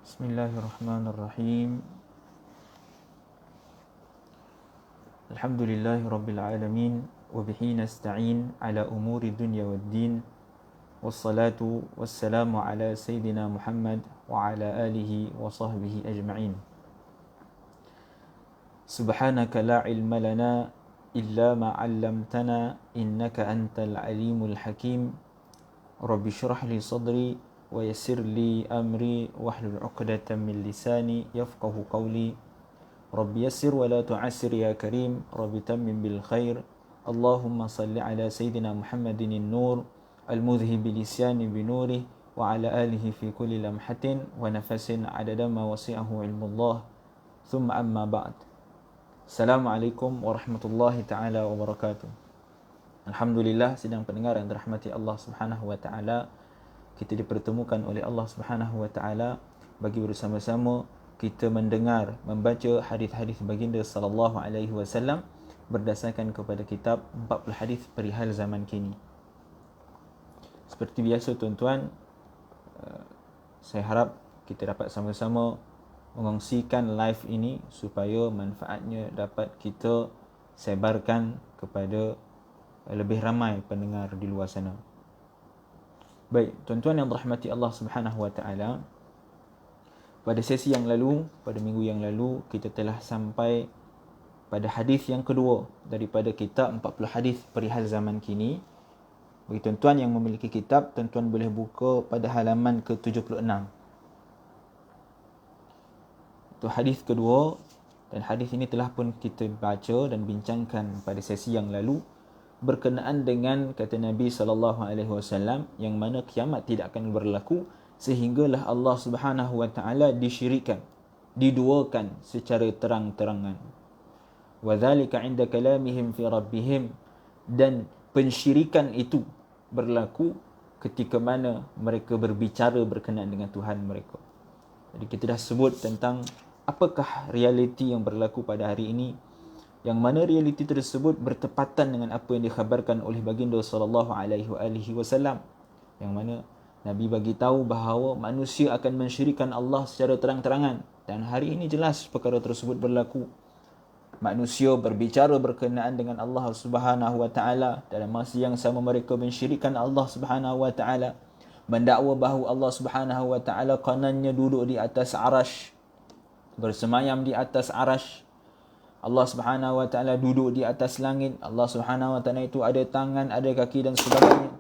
Bismillahirrahmanirrahim. Alhamdulillahi rabbil alamin wa bihi nasta'in ala umuri dunya waddin. Wassalatu wassalamu ala sayyidina Muhammad wa ala alihi wa sahbihi ajma'in. Subhanaka la ilma lana illa ma 'allamtana innaka antal alimul hakim. Rabbi shrah li sadri wa yassir li amri wahlul 'uqdatam min lisani yafqahu qawli. Rabbi yassir wa la tu'assir ya karim. Rabbi tammim bil khair. Allahumma salli ala sayyidina Muhammadin nur al-mudhhibi lisyani binurih wa ala alihi fi kulli lamhatin wa nafasin adada ma wasi'ahu ilmullah. Thumma amma ba'd. Assalamualaikum warahmatullahi ta'ala wabarakatuh. Alhamdulillah, sidang pendengar yang dirahmati Allah Subhanahu wa taala, kita dipertemukan oleh Allah Subhanahu wa taala bagi bersama-sama kita mendengar, membaca hadis-hadis baginda sallallahu alaihi wasallam berdasarkan kepada kitab 40 hadis perihal zaman kini. Seperti biasa tuan-tuan, saya harap kita dapat sama-sama mengongsikan live ini supaya manfaatnya dapat kita sebarkan kepada lebih ramai pendengar di luar sana. Baik, tuan-tuan yang dirahmati Allah Subhanahu wa taala, pada sesi yang lalu, pada minggu yang lalu, kita telah sampai pada hadis yang kedua daripada kitab 40 hadis perihal zaman kini. Bagi tuan-tuan yang memiliki kitab, tuan-tuan boleh buka pada halaman ke-76. Itu hadis kedua, dan hadis ini telah pun kita baca dan bincangkan pada sesi yang lalu berkenaan dengan kata Nabi SAW yang mana kiamat tidak akan berlaku sehinggalah Allah Subhanahu wa taala disyirikkan, diduakan secara terang-terangan. Wa dzalika 'inda kalamihim fi rabbihim, dan pensyirikan itu berlaku ketika mana mereka berbicara berkenaan dengan Tuhan mereka. Jadi kita dah sebut tentang apakah realiti yang berlaku pada hari ini, yang mana realiti tersebut bertepatan dengan apa yang dikhabarkan oleh baginda sallallahu alaihi wasallam, yang mana Nabi bagi tahu bahawa manusia akan mensyirikkan Allah secara terang-terangan, dan hari ini jelas perkara tersebut berlaku. Manusia berbicara berkenaan dengan Allah Subhanahu wa taala, dalam masa yang sama mereka mensyirikkan Allah Subhanahu wa taala, mendakwa bahawa Allah Subhanahu wa taala kanannya duduk di atas arash, bersemayam di atas arash. Allah Subhanahu wa taala duduk di atas langit. Allah Subhanahu wa taala itu ada tangan, ada kaki dan sebagainya.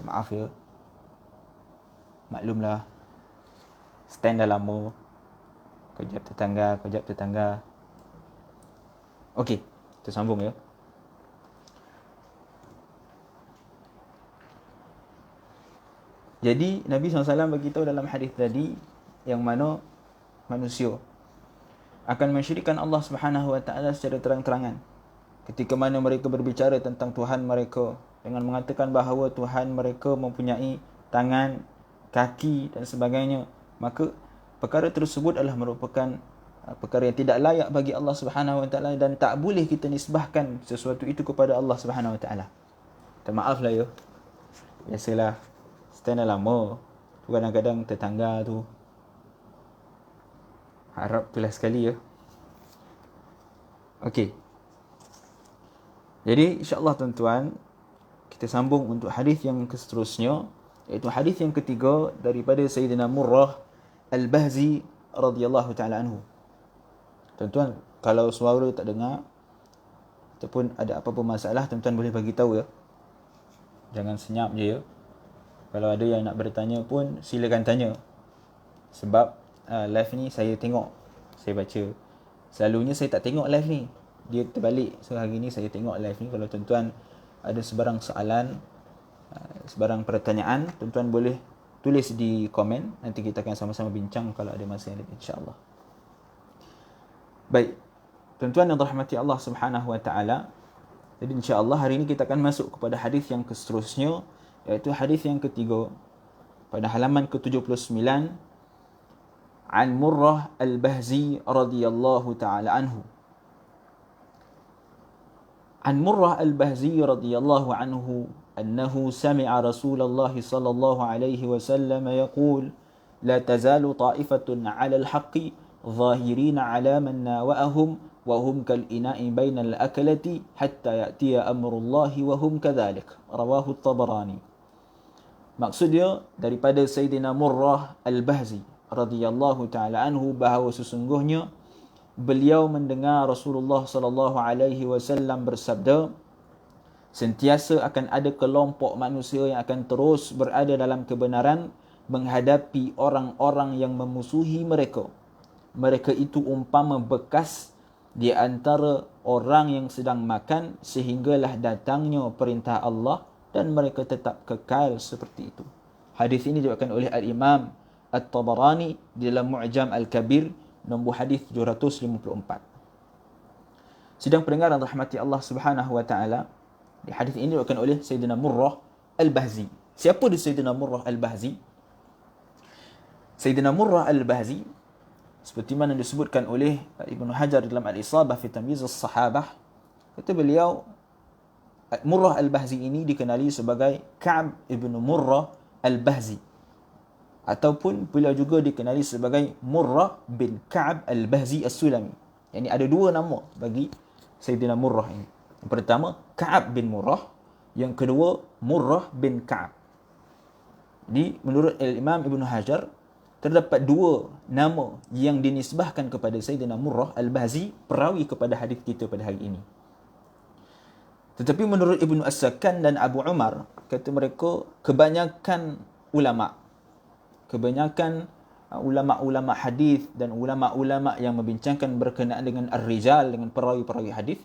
Maaf ya, maklumlah, stand dah lama, kejap tetangga. Okey, kita sambung ya. Jadi Nabi SAW beritahu dalam hadis tadi yang mana manusia akan mensyirikkan Allah Subhanahu wa taala secara terang-terangan ketika mana mereka berbicara tentang Tuhan mereka dengan mengatakan bahawa Tuhan mereka mempunyai tangan, kaki dan sebagainya. Maka perkara tersebut adalah merupakan perkara yang tidak layak bagi Allah Subhanahu wa taala, dan tak boleh kita nisbahkan sesuatu itu kepada Allah Subhanahu wa taala. Maaflah ya. Biasalah, stand dah lama. Kadang-kadang tetangga tu harap tulah sekali ya. Okey. Jadi insya-Allah tuan-tuan, kita sambung untuk hadis yang seterusnya, iaitu hadis yang ketiga daripada Sayyidina Murrah Al-Bahzi radhiyallahu taala anhu. Tuan-tuan, kalau suara tak dengar ataupun ada apa-apa masalah, tuan-tuan boleh bagi tahu ya. Jangan senyap je ya. Kalau ada yang nak bertanya pun silakan tanya. Sebab live ni saya tengok, saya baca. Selalunya saya tak tengok live ni, dia terbalik. So hari ni saya tengok live ni. Kalau tuan-tuan ada sebarang soalan, sebarang pertanyaan, tuan-tuan boleh tulis di komen. Nanti kita akan sama-sama bincang kalau ada masa yang lebih, insya-Allah. Baik, tuan-tuan yang dirahmati Allah Subhanahu wa taala, jadi insya-Allah hari ini kita akan masuk kepada hadis yang seterusnya, iaitu hadis yang ketiga pada halaman ke-79 An Murrah al-Bahzi radhiyallahu ta'ala anhu. An Murrah al-Bahzi radhiyallahu anhu أنه سمع رسول الله صلى الله عليه وسلم يقول لا تزال طائفة على الحق ظاهرين على من ناوأهم وهم كالإناء بين الأكلة حتى يأتي أمر الله وهم كذلك. رواه الطبراني. Maksud dia daripada Sayyidina Murrah al-Bahzi radhiyallahu ta'ala anhu bahawa sesungguhnya beliau mendengar Rasulullah sallallahu alaihi wasallam bersabda, sentiasa akan ada kelompok manusia yang akan terus berada dalam kebenaran menghadapi orang-orang yang memusuhi mereka. Mereka itu umpama bekas di antara orang yang sedang makan sehinggalah datangnya perintah Allah dan mereka tetap kekal seperti itu. Hadis ini diriwayatkan oleh Al-Imam At-Tabarani di dalam Mu'jam Al-Kabir nombor hadis 754. Sidang pendengar yang rahmati Allah Subhanahu wa taala, di hadis ini diriwayatkan oleh Sayyidina Murrah al-Bahzi. Siapa dia Sayyidina Murrah al-Bahzi? Sayyidina Murrah al-Bahzi seperti mana disebutkan oleh Ibnu Hajar dalam Al-Isabah fi Tamyiz as-Sahabah, kata beliau Murrah al-Bahzi ini dikenali sebagai Ka'b ibn Murrah al-Bahzi, ataupun beliau juga dikenali sebagai Murrah bin Ka'b al-Bahzi as-Sulami. Yani ada dua nama bagi Sayyidina Murrah ini. Yang pertama Ka'ab bin Murrah, yang kedua Murrah bin Ka'ab. Jadi menurut Imam Ibn Hajar terdapat dua nama yang dinisbahkan kepada Sayyidina Murrah al-Bahzi perawi kepada hadis kita pada hari ini. Tetapi menurut Ibnu As-Sakan dan Abu Umar, kata mereka kebanyakan ulama' hadis dan ulama' yang membincangkan berkenaan dengan ar-rijal, dengan perawi-perawi hadis,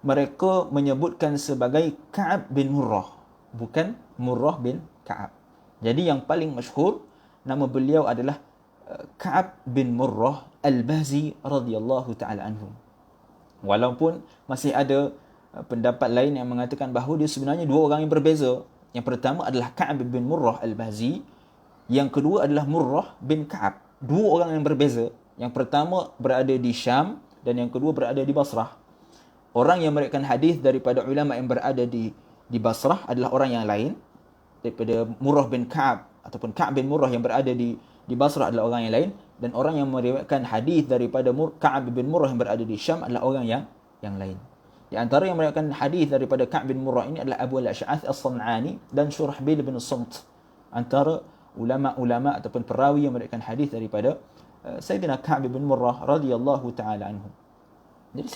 mereka menyebutkan sebagai Ka'ab bin Murrah, bukan Murrah bin Ka'ab. Jadi yang paling masyhur nama beliau adalah Ka'ab bin Murrah al-Bahzi radhiyallahu ta'ala anhu. Walaupun masih ada pendapat lain yang mengatakan bahawa dia sebenarnya dua orang yang berbeza. Yang pertama adalah Ka'ab bin Murrah al-Bahzi, yang kedua adalah Murrah bin Ka'ab. Dua orang yang berbeza. Yang pertama berada di Syam dan yang kedua berada di Basrah. Orang yang meriwayatkan hadis daripada ulama yang berada di Basrah adalah orang yang lain daripada Murrah bin Ka'ab, ataupun Ka'ab bin Murrah yang berada di Basrah adalah orang yang lain, dan orang yang meriwayatkan hadis daripada Ka'ab bin Murrah yang berada di Syam adalah orang yang lain. Di antara yang meriwayatkan hadis daripada Ka'ab bin Murrah ini adalah Abu al-Ash'ath as-San'ani dan Shurahbil bin Samt, antara ulama' ataupun perawi yang meriwayatkan hadis daripada Sayyidina Ka'ab bin Murrah radhiyallahu ta'ala anhu. Jadi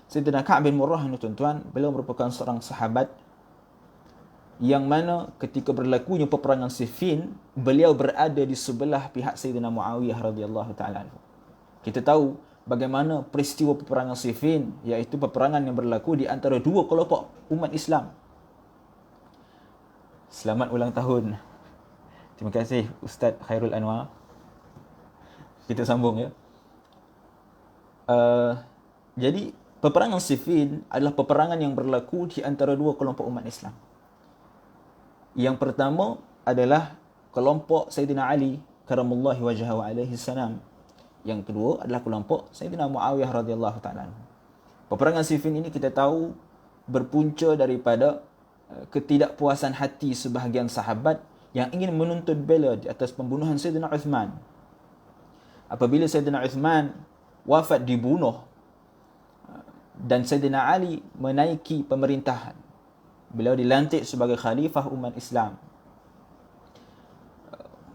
Sayyidina Ka'ab bin Murrah ini tuan-tuan, beliau merupakan seorang sahabat yang mana ketika berlakunya peperangan Siffin, beliau berada di sebelah pihak Sayyidina Muawiyah radhiyallahu ta'ala anhu. Kita tahu bagaimana peristiwa peperangan Siffin, iaitu peperangan yang berlaku di antara dua kelompok umat Islam. Selamat ulang tahun. Terima kasih Ustaz Khairul Anwar. Kita sambung ya. Jadi peperangan Siffin adalah peperangan yang berlaku di antara dua kelompok umat Islam. Yang pertama adalah kelompok Sayyidina Ali karamallahu wajhahu alaihi salam. Yang kedua adalah kelompok Sayyidina Muawiyah radhiyallahu ta'ala. Peperangan Siffin ini kita tahu berpunca daripada ketidakpuasan hati sebahagian sahabat yang ingin menuntut bela di atas pembunuhan Sayyidina Uthman. Apabila Sayyidina Uthman wafat dibunuh dan Sayyidina Ali menaiki pemerintahan, beliau dilantik sebagai khalifah umat Islam.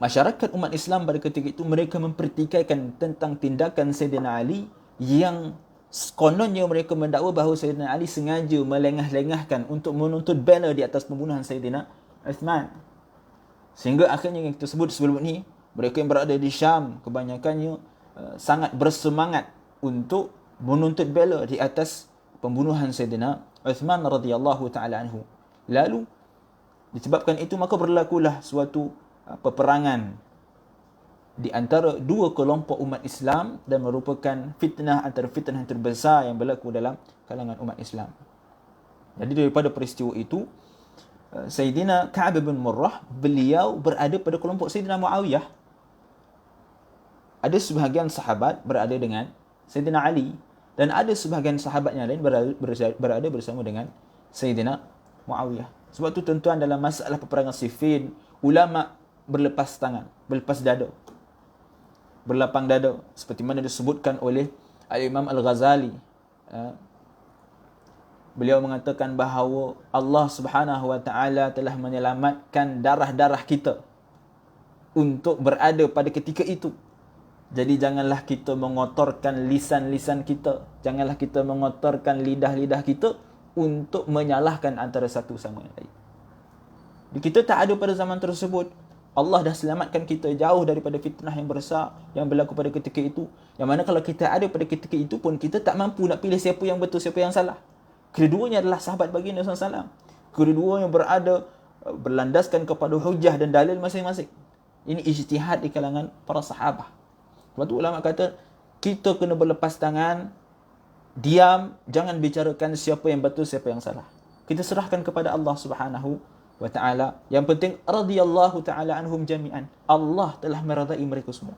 Masyarakat umat Islam pada ketika itu mereka mempertikaikan tentang tindakan Sayyidina Ali yang kononnya mereka mendakwa bahawa Sayyidina Ali sengaja melengah-lengahkan untuk menuntut bela di atas pembunuhan Sayyidina Uthman. Sehingga akhirnya yang kita sebut sebelum ini, mereka yang berada di Syam kebanyakannya sangat bersemangat untuk menuntut bela di atas pembunuhan Sayyidina Uthman radhiyallahu ta'ala anhu. Lalu disebabkan itu maka berlakulah suatu peperangan di antara dua kelompok umat Islam dan merupakan fitnah antara fitnah yang terbesar yang berlaku dalam kalangan umat Islam. Jadi daripada peristiwa itu, Sayyidina Ka'ab bin Murrah beliau berada pada kelompok Sayyidina Muawiyah. ada sebahagian sahabat berada dengan Sayyidina Ali dan ada sebahagian sahabat yang lain berada bersama dengan Sayyidina Muawiyah. Sebab tu tuan-tuan, dalam masalah peperangan Siffin, ulama berlepas tangan, berlepas dada, berlapang dada, seperti mana disebutkan oleh Al-Imam Al-Ghazali. Beliau mengatakan bahawa Allah Subhanahu wa taala telah menyelamatkan darah-darah kita untuk berada pada ketika itu. Jadi janganlah kita mengotorkan lisan-lisan kita, janganlah kita mengotorkan lidah-lidah kita untuk menyalahkan antara satu sama yang lain. Kita tak ada pada zaman tersebut. Allah dah selamatkan kita jauh daripada fitnah yang besar yang berlaku pada ketika itu. Yang mana kalau kita ada pada ketika itu pun, kita tak mampu nak pilih siapa yang betul, siapa yang salah. Kedua-duanya adalah sahabat baginda SAW. Kedua-duanya berlandaskan kepada hujah dan dalil masing-masing. Ini ijtihad di kalangan para sahabat. Sebab tu ulama kata, kita kena berlepas tangan, diam, jangan bicarakan siapa yang betul, siapa yang salah. Kita serahkan kepada Allah Subhanahu wa ta'ala. Yang penting, radhiyallahu ta'ala anhum jami'an. Allah telah meridai mereka semua.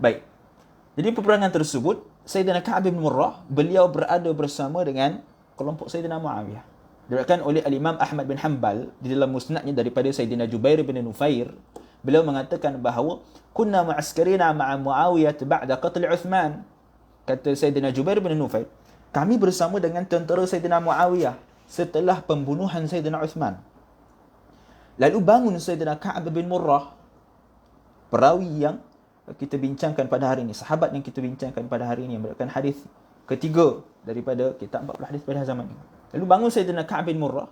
Baik. Jadi peperangan tersebut, Sayyidina Ka'ab bin Murrah, beliau berada bersama dengan kelompok Sayyidina Muawiyah. Diriwayatkan oleh Al-Imam Ahmad bin Hanbal di dalam musnadnya daripada Sayyidina Jubair bin Nufair. Beliau mengatakan bahawa kunna ma'askarina ma'a Muawiyah ba'da qatl Uthman. Kata Sayyidina Jubair bin Nufair, kami bersama dengan tentera Sayyidina Muawiyah setelah pembunuhan Sayyidina Uthman. Lalu bangun Sayyidina Ka'ab bin Murrah, perawi yang kita bincangkan pada hari ini, sahabat yang kita bincangkan pada hari ini, yang merupakan hadis ketiga daripada kitab 40 hadis pada zaman ini. Lalu bangun Sayyidina Ka'ab bin Murrah,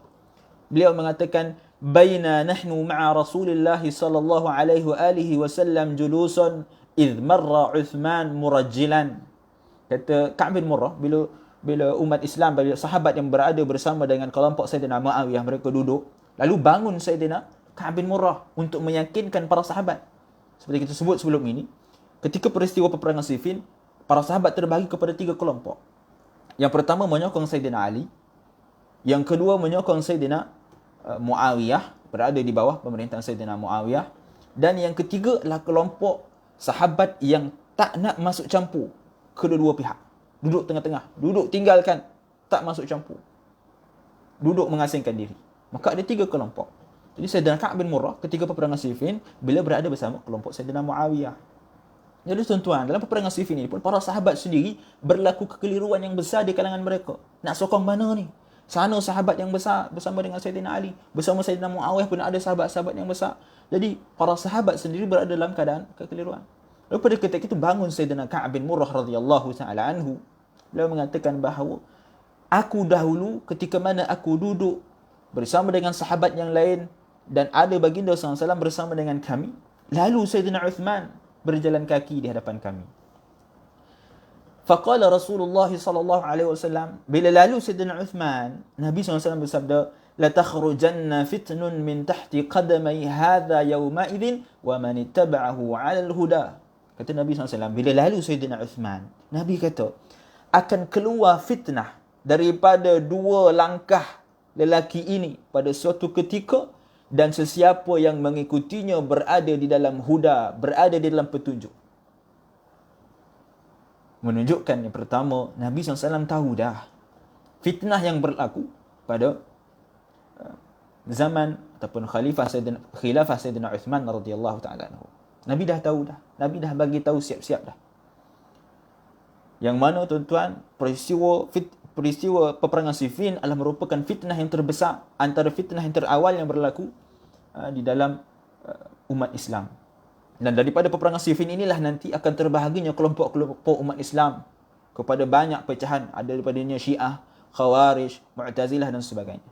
beliau mengatakan, baina nahnu ma'a Rasulillah sallallahu alaihi wa alihi wasallam julusun idh marra Uthman murajjilan. Kata Ka'ab bin Murrah, bila umat Islam, bila sahabat yang berada bersama dengan kelompok Sayyidina Muawiyah, mereka duduk, lalu bangun Sayyidina Ka'ab bin Murrah untuk meyakinkan para sahabat. Seperti kita sebut sebelum ini, ketika peristiwa peperangan Siffin, para sahabat terbagi kepada 3 kelompok. Yang pertama menyokong Sayyidina Ali, yang kedua menyokong Sayyidina Muawiyah, berada di bawah pemerintahan Sayyidina Muawiyah, dan yang ketiga adalah kelompok sahabat yang tak nak masuk campur kedua-dua pihak. Duduk tengah-tengah, duduk tinggalkan, tak masuk campur, duduk mengasingkan diri. Maka ada 3 kelompok. Jadi Sayyidina Ka'ab bin Murrah ketika peperangan Siffin, beliau berada bersama kelompok Sayyidina Muawiyah. Jadi tuan-tuan, dalam peperangan Siffin ini pun para sahabat sendiri berlaku kekeliruan yang besar di kalangan mereka. Nak sokong mana ni? Sana sahabat yang besar bersama dengan Sayyidina Ali, bersama Sayyidina Muawiyah pun ada sahabat-sahabat yang besar. Jadi para sahabat sendiri berada dalam keadaan kekeliruan. Lalu pada ketika itu bangun Sayyidina Ka'ab bin Murrah radhiyallahu ta'ala anhu. Beliau mengatakan bahawa aku dahulu ketika mana aku duduk bersama dengan sahabat yang lain dan ada baginda SAW bersama dengan kami, lalu Sayyidina Uthman berjalan kaki di hadapan kami. Faqala Rasulullah sallallahu alaihi wasallam, bila lalu Sayyidina Uthman, Nabi SAW bersabda, la takhrujanna fitnun min tahti qadamai hadha yawma idzin wa man ittaba'ahu 'ala al-huda. Kata Nabi SAW, bila lalu Sayyidina Uthman, Nabi kata, akan keluar fitnah daripada 2 langkah lelaki ini pada suatu ketika, dan sesiapa yang mengikutinya berada di dalam huda, berada di dalam petunjuk. Menunjukkan yang pertama, Nabi SAW tahu dah fitnah yang berlaku pada zaman ataupun khilafah Sayyidina Uthman radhiyallahu ta'ala anhu. Nabi dah tahu dah. Nabi dah bagi tahu siap-siap dah. Yang mana tuan-tuan, peristiwa peperangan Siffin adalah merupakan fitnah yang terbesar antara fitnah yang terawal yang berlaku di dalam umat Islam. Dan daripada peperangan Siffin inilah nanti akan terbahaginya kelompok-kelompok umat Islam kepada banyak pecahan. Ada daripadanya Syiah, Khawarij, Mu'tazilah dan sebagainya.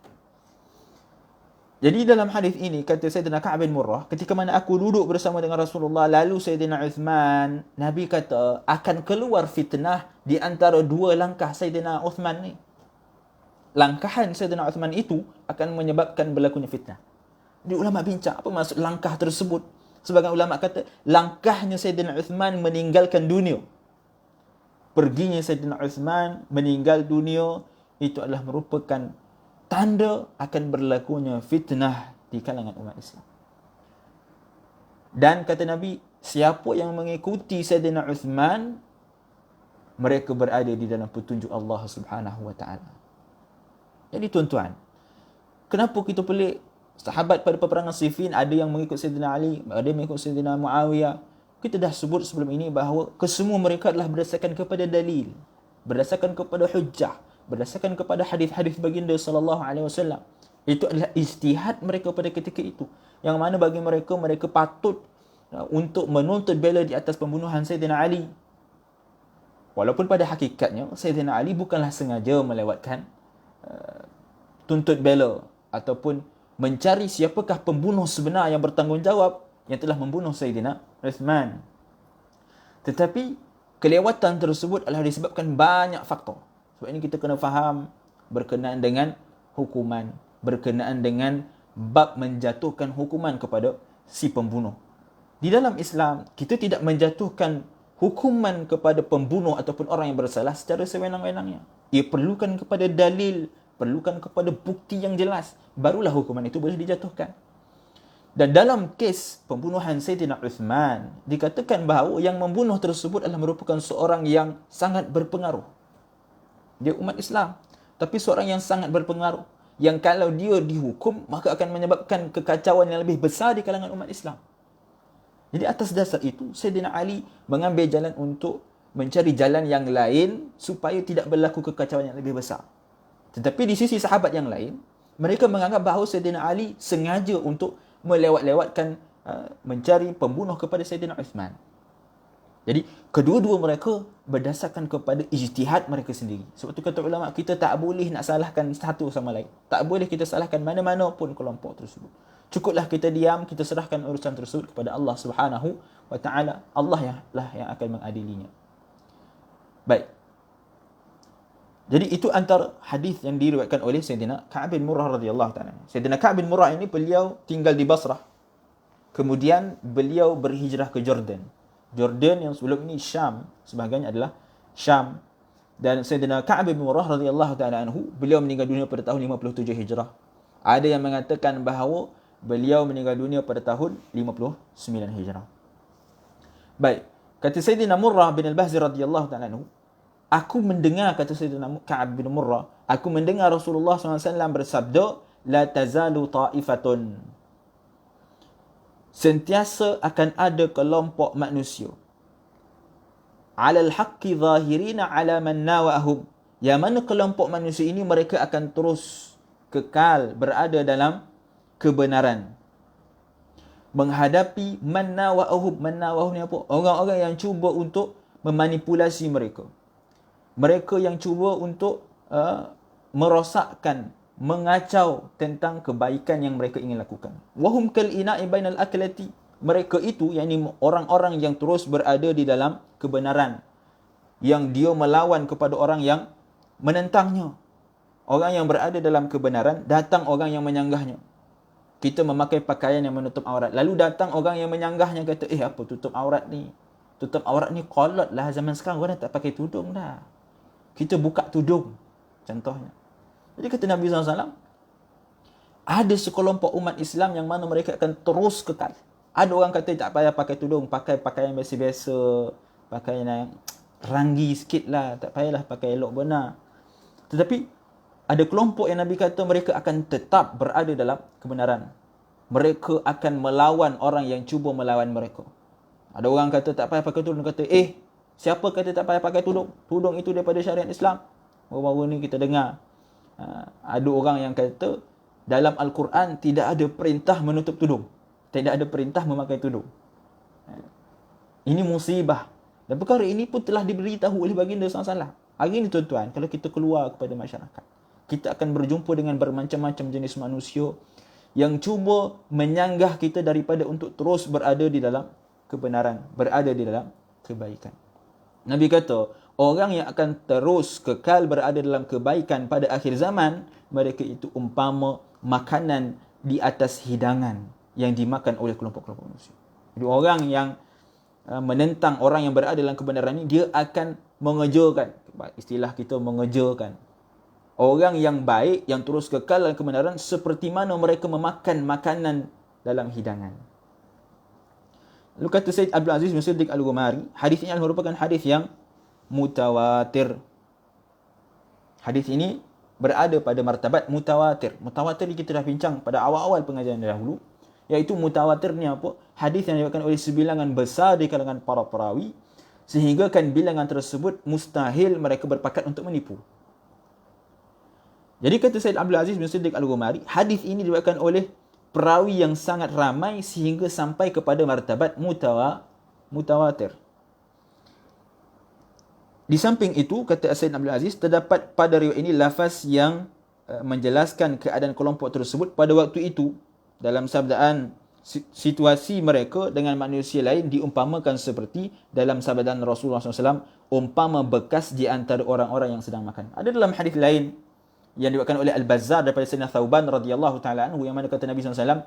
Jadi dalam hadis ini kata Sayyidina Ka'ab bin Murrah, ketika mana aku duduk bersama dengan Rasulullah lalu Sayyidina Uthman, Nabi kata akan keluar fitnah di antara 2 langkah Sayyidina Uthman ni. Langkahan Sayyidina Uthman itu akan menyebabkan berlakunya fitnah. Jadi ulama bincang apa maksud langkah tersebut. Sebagian ulama kata langkahnya Sayyidina Uthman meninggalkan dunia. Perginya Sayyidina Uthman meninggal dunia itu adalah merupakan tanda akan berlakunya fitnah di kalangan umat Islam. Dan kata Nabi, siapa yang mengikuti Sayyidina Uthman, mereka berada di dalam petunjuk Allah Subhanahu wa taala. Jadi tuan-tuan, kenapa kita pelik sahabat pada peperangan Siffin ada yang mengikut Sayyidina Ali, ada yang mengikut Sayyidina Muawiyah. Kita dah sebut sebelum ini bahawa kesemua mereka adalah berdasarkan kepada dalil, berdasarkan kepada hujjah, berdasarkan kepada hadis-hadis baginda sallallahu alaihi wasallam. Itu adalah ijtihad mereka pada ketika itu, yang mana bagi mereka, mereka patut untuk menuntut bela di atas pembunuhan Sayyidina Ali. Walaupun pada hakikatnya Sayyidina Ali bukanlah sengaja melewatkan tuntut bela ataupun mencari siapakah pembunuh sebenar yang bertanggungjawab yang telah membunuh Sayyidina Uthman. Tetapi kelewatan tersebut adalah disebabkan banyak faktor. Sebab ini kita kena faham berkenaan dengan hukuman, berkenaan dengan bab menjatuhkan hukuman kepada si pembunuh. Di dalam Islam, kita tidak menjatuhkan hukuman kepada pembunuh ataupun orang yang bersalah secara sewenang-wenangnya. Ia perlukan kepada dalil, perlukan kepada bukti yang jelas, barulah hukuman itu boleh dijatuhkan. Dan dalam kes pembunuhan Sayyidina Uthman, dikatakan bahawa yang membunuh tersebut adalah merupakan seorang yang sangat berpengaruh. Dia umat Islam, tapi seorang yang sangat berpengaruh, yang kalau dia dihukum, maka akan menyebabkan kekacauan yang lebih besar di kalangan umat Islam. Jadi atas dasar itu, Sayyidina Ali mengambil jalan untuk mencari jalan yang lain supaya tidak berlaku kekacauan yang lebih besar. Tetapi di sisi sahabat yang lain, mereka menganggap bahawa Sayyidina Ali sengaja untuk melewat-lewatkan mencari pembunuh kepada Sayyidina Uthman. Jadi kedua-dua mereka berdasarkan kepada ijtihad mereka sendiri. Sebab tu kata ulama, kita tak boleh nak salahkan satu sama lain. Tak boleh kita salahkan mana-mana pun kelompok tersebut. Cukuplah kita diam, kita serahkan urusan tersebut kepada Allah Subhanahu wa taala. Allah yang akan mengadilinya. Baik. Jadi itu antara hadis yang diriwayatkan oleh Sayyidina Ka'ab bin Murrah radhiyallahu taala. Sayyidina Ka'ab bin Murrah ini beliau tinggal di Basrah. Kemudian beliau berhijrah ke Jordan. Jordan yang sebelum ini Syam, sebahagiannya adalah Syam. Dan Sayyidina Ka'ab bin Murrah radhiyallahu taala anhu, beliau meninggal dunia pada tahun 57 Hijrah. Ada yang mengatakan bahawa beliau meninggal dunia pada tahun 59 Hijrah. Baik, kata Sayyidina Murrah bin Al-Bahzi radhiyallahu taala anhu, aku mendengar, kata Sayyidina Ka'ab bin Murrah, aku mendengar Rasulullah SAW bersabda, la tazalu ta'ifatun, sentiasa akan ada kelompok manusia, alal haqqi zahirina ala man nawahum, yang mana kelompok manusia ini mereka akan terus kekal berada dalam kebenaran, menghadapi man nawahum. Man nawahum ni apa? Orang-orang yang cuba untuk memanipulasi mereka. Mereka yang cuba untuk merosakkan, mengacau tentang kebaikan yang mereka ingin lakukan. Wahum kal ina'i bainal aklati. Mereka itu, yakni orang-orang yang terus berada di dalam kebenaran, yang dia melawan kepada orang yang menentangnya. Orang yang berada dalam kebenaran, datang orang yang menyanggahnya. Kita memakai pakaian yang menutup aurat, lalu datang orang yang menyanggahnya, kata, apa tutup aurat ni? Tutup aurat ni kolot lah zaman sekarang, orang tak pakai tudung dah. Kita buka tudung, contohnya. Jadi kata Nabi SAW, ada sekelompok umat Islam yang mana mereka akan terus kekal. Ada orang kata tak payah pakai tudung, pakai pakaian biasa-biasa, pakaian yang ranggi sikit lah, tak payahlah pakai elok benar. Tetapi ada kelompok yang Nabi kata mereka akan tetap berada dalam kebenaran. Mereka akan melawan orang yang cuba melawan mereka. Ada orang kata tak payah pakai tudung, kata, siapa kata tak payah pakai tudung? Tudung itu daripada syariat Islam. Baru-baru ni kita dengar, ada orang yang kata dalam Al-Quran tidak ada perintah menutup tudung. Tidak ada perintah memakai tudung. Ini musibah. Dan perkara ini pun telah diberitahu oleh baginda SAW. Hari ini tuan-tuan, kalau kita keluar kepada masyarakat, kita akan berjumpa dengan bermacam-macam jenis manusia yang cuba menyanggah kita daripada untuk terus berada di dalam kebenaran, berada di dalam kebaikan. Nabi kata, orang yang akan terus kekal berada dalam kebaikan pada akhir zaman, mereka itu umpama makanan di atas hidangan yang dimakan oleh kelompok-kelompok manusia. Jadi orang yang menentang orang yang berada dalam kebenaran ini, dia akan mengejarkan, istilah kita mengejarkan orang yang baik, yang terus kekal dalam kebenaran, seperti mana mereka memakan makanan dalam hidangan. Lalu kata Said Abdul Aziz bin Siddiq Al-Ghumari, hadis ini merupakan hadis yang mutawatir. Hadis ini berada pada martabat mutawatir. Mutawatir kita dah bincang pada awal-awal pengajian dahulu, iaitu mutawatir ni apa? Hadis yang diriwayatkan oleh sebilangan besar di kalangan para perawi, sehingga kan bilangan tersebut mustahil mereka berpakat untuk menipu. Jadi kata Said Abdul Aziz bin Siddiq Al-Ghumari, hadis ini diriwayatkan oleh perawi yang sangat ramai sehingga sampai kepada martabat mutawatir. Di samping itu, kata Said Abdul Aziz, terdapat pada riwayat ini lafaz yang menjelaskan keadaan kelompok tersebut pada waktu itu. Dalam sabdaan, situasi mereka dengan manusia lain diumpamakan seperti dalam sabdaan Rasulullah SAW, umpama bekas di antara orang-orang yang sedang makan. Ada dalam hadis lain yang diriwayatkan oleh Al-Bazzar daripada Sayyidina Thauban radhiyallahu taala anhu, yang mana kata Nabi SAW,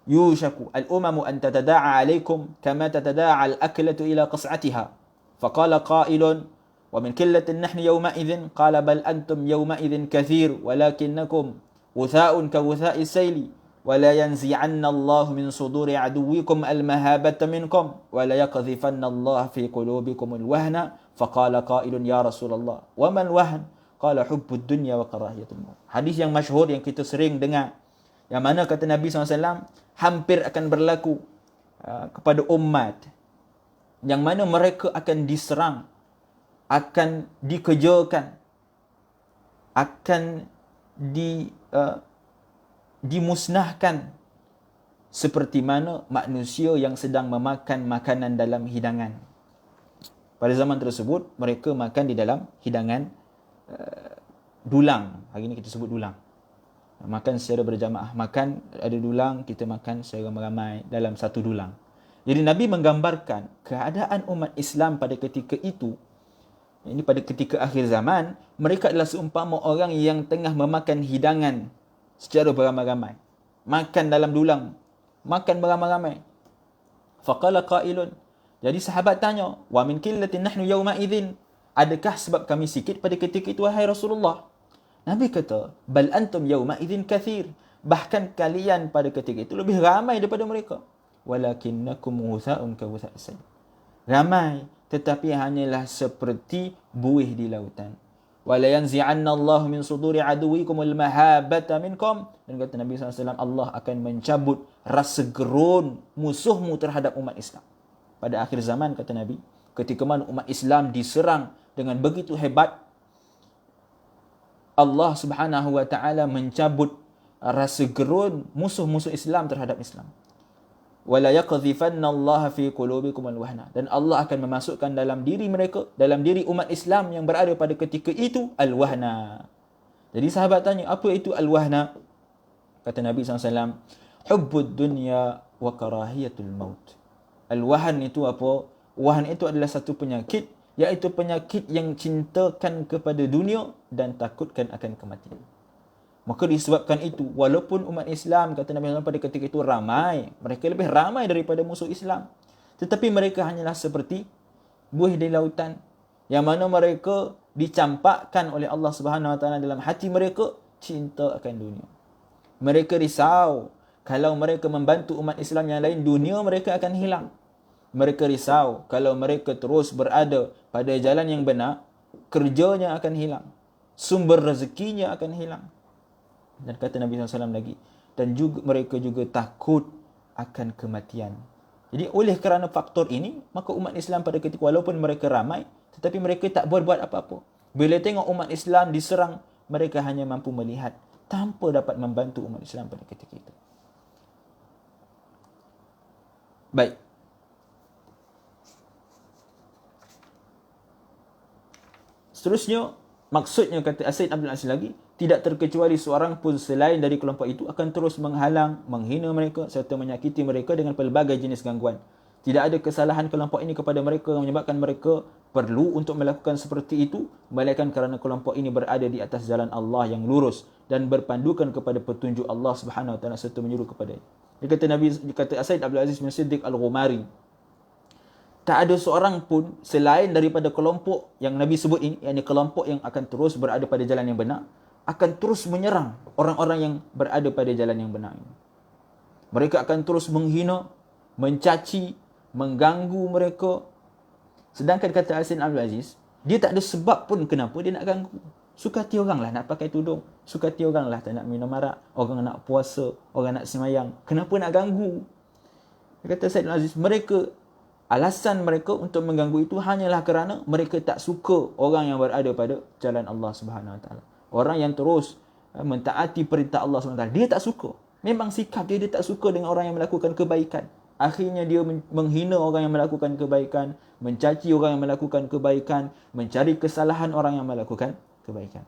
yushaku al-umamu an tatada'a alaikum kama tatada'a al-aklatu ila qas'atiha. Faqala qailun wa min qillatin nahnu yawma idzin qala bal antum yawma idzin kathir walakinnakum wutha'un ka wutha'i sayli wa la yanzi'anna Allah min suduri aduwwikum al-mahabata minkum wa la yaqdhifanna Allah fi qulubikum al-wahna. Faqala qailun ya Rasulullah wa man wahn? Qala hubbud dunya wa karahiyatul maut. Hadis yang masyhur yang kita sering dengar, yang mana kata Nabi SAW hampir akan berlaku kepada umat, yang mana mereka akan diserang, akan dikejarkan, akan dimusnahkan seperti mana manusia yang sedang memakan makanan dalam hidangan. Pada zaman tersebut mereka makan di dalam hidangan dulang. Hari ini kita sebut dulang. Makan secara berjamaah. Makan ada dulang, kita makan secara ramai dalam satu dulang. Jadi Nabi menggambarkan keadaan umat Islam pada ketika itu. Ini pada ketika akhir zaman, mereka adalah seumpama orang yang tengah memakan hidangan secara beramai-ramai. Makan dalam dulang, makan beramai-ramai. Faqala qailun. Jadi sahabat tanya, wa min qillatin nahnu yawma idzin? Adakah sebab kami sikit pada ketika itu, wahai Rasulullah? Nabi kata, bal antum yawma idzin kathir. Bahkan kalian pada ketika itu lebih ramai daripada mereka. Walakinnakum wutha'un ka wutha'is sayl. Ramai, tetapi hanyalah seperti buih di lautan. Wala yanzi'anna Allah min suduri aduwikum al-mahabata minkum. Dan kata Nabi SAW, Allah akan mencabut rasa gerun musuhmu terhadap umat Islam. Pada akhir zaman, kata Nabi, ketika mana umat Islam diserang dengan begitu hebat, Allah Subhanahu wa taala mencabut rasa gerun musuh-musuh Islam terhadap Islam. Wala yaqdhifanna Allah fi qulubikum al-wahna. Dan Allah akan memasukkan dalam diri mereka, dalam diri umat Islam yang berada pada ketika itu, al-wahna. Jadi sahabat tanya, apa itu al-wahna? Kata Nabi SAW, hubbud dunya wa karahiyatul maut. Al-wahn itu apa? Wahn itu adalah satu penyakit, iaitu penyakit yang cintakan kepada dunia dan takutkan akan kematian. Maka disebabkan itu, walaupun umat Islam, kata Nabi SAW pada ketika itu ramai, mereka lebih ramai daripada musuh Islam, tetapi mereka hanyalah seperti buih di lautan, yang mana mereka dicampakkan oleh Allah Subhanahu Wa Taala dalam hati mereka cinta akan dunia. Mereka risau kalau mereka membantu umat Islam yang lain, dunia mereka akan hilang. Mereka risau kalau mereka terus berada pada jalan yang benar, kerjanya akan hilang, sumber rezekinya akan hilang. Dan kata Nabi SAW lagi, dan juga mereka juga takut akan kematian. Jadi oleh kerana faktor ini, maka umat Islam pada ketika walaupun mereka ramai, tetapi mereka tak berbuat apa-apa. Bila tengok umat Islam diserang, mereka hanya mampu melihat tanpa dapat membantu umat Islam pada ketika itu. Baik. Seterusnya, maksudnya kata Said Abdul Aziz lagi, tidak terkecuali seorang pun selain dari kelompok itu akan terus menghalang, menghina mereka serta menyakiti mereka dengan pelbagai jenis gangguan. Tidak ada kesalahan kelompok ini kepada mereka yang menyebabkan mereka perlu untuk melakukan seperti itu, melainkan kerana kelompok ini berada di atas jalan Allah yang lurus dan berpandukan kepada petunjuk Allah Subhanahu Wa Taala serta menyuruh kepadanya. Dia kata Said Abdul Aziz bin Siddiq Al-Ghumari, tak ada seorang pun selain daripada kelompok yang Nabi sebut ini, yakni kelompok yang akan terus berada pada jalan yang benar, akan terus menyerang orang-orang yang berada pada jalan yang benar ini. Mereka akan terus menghina, mencaci, mengganggu mereka. Sedangkan kata Hasan Abdul Aziz, dia tak ada sebab pun kenapa dia nak ganggu. Suka hati orang lah nak pakai tudung. Suka hati orang lah tak nak minum arak. Orang nak puasa. Orang nak semayang. Kenapa nak ganggu? Dia kata Said Aziz, alasan mereka untuk mengganggu itu hanyalah kerana mereka tak suka orang yang berada pada jalan Allah Subhanahu Wa Taala. Orang yang terus mentaati perintah Allah Subhanahu Wa Taala, dia tak suka. Memang sikap dia tak suka dengan orang yang melakukan kebaikan. Akhirnya dia menghina orang yang melakukan kebaikan, mencaci orang yang melakukan kebaikan, mencari kesalahan orang yang melakukan kebaikan.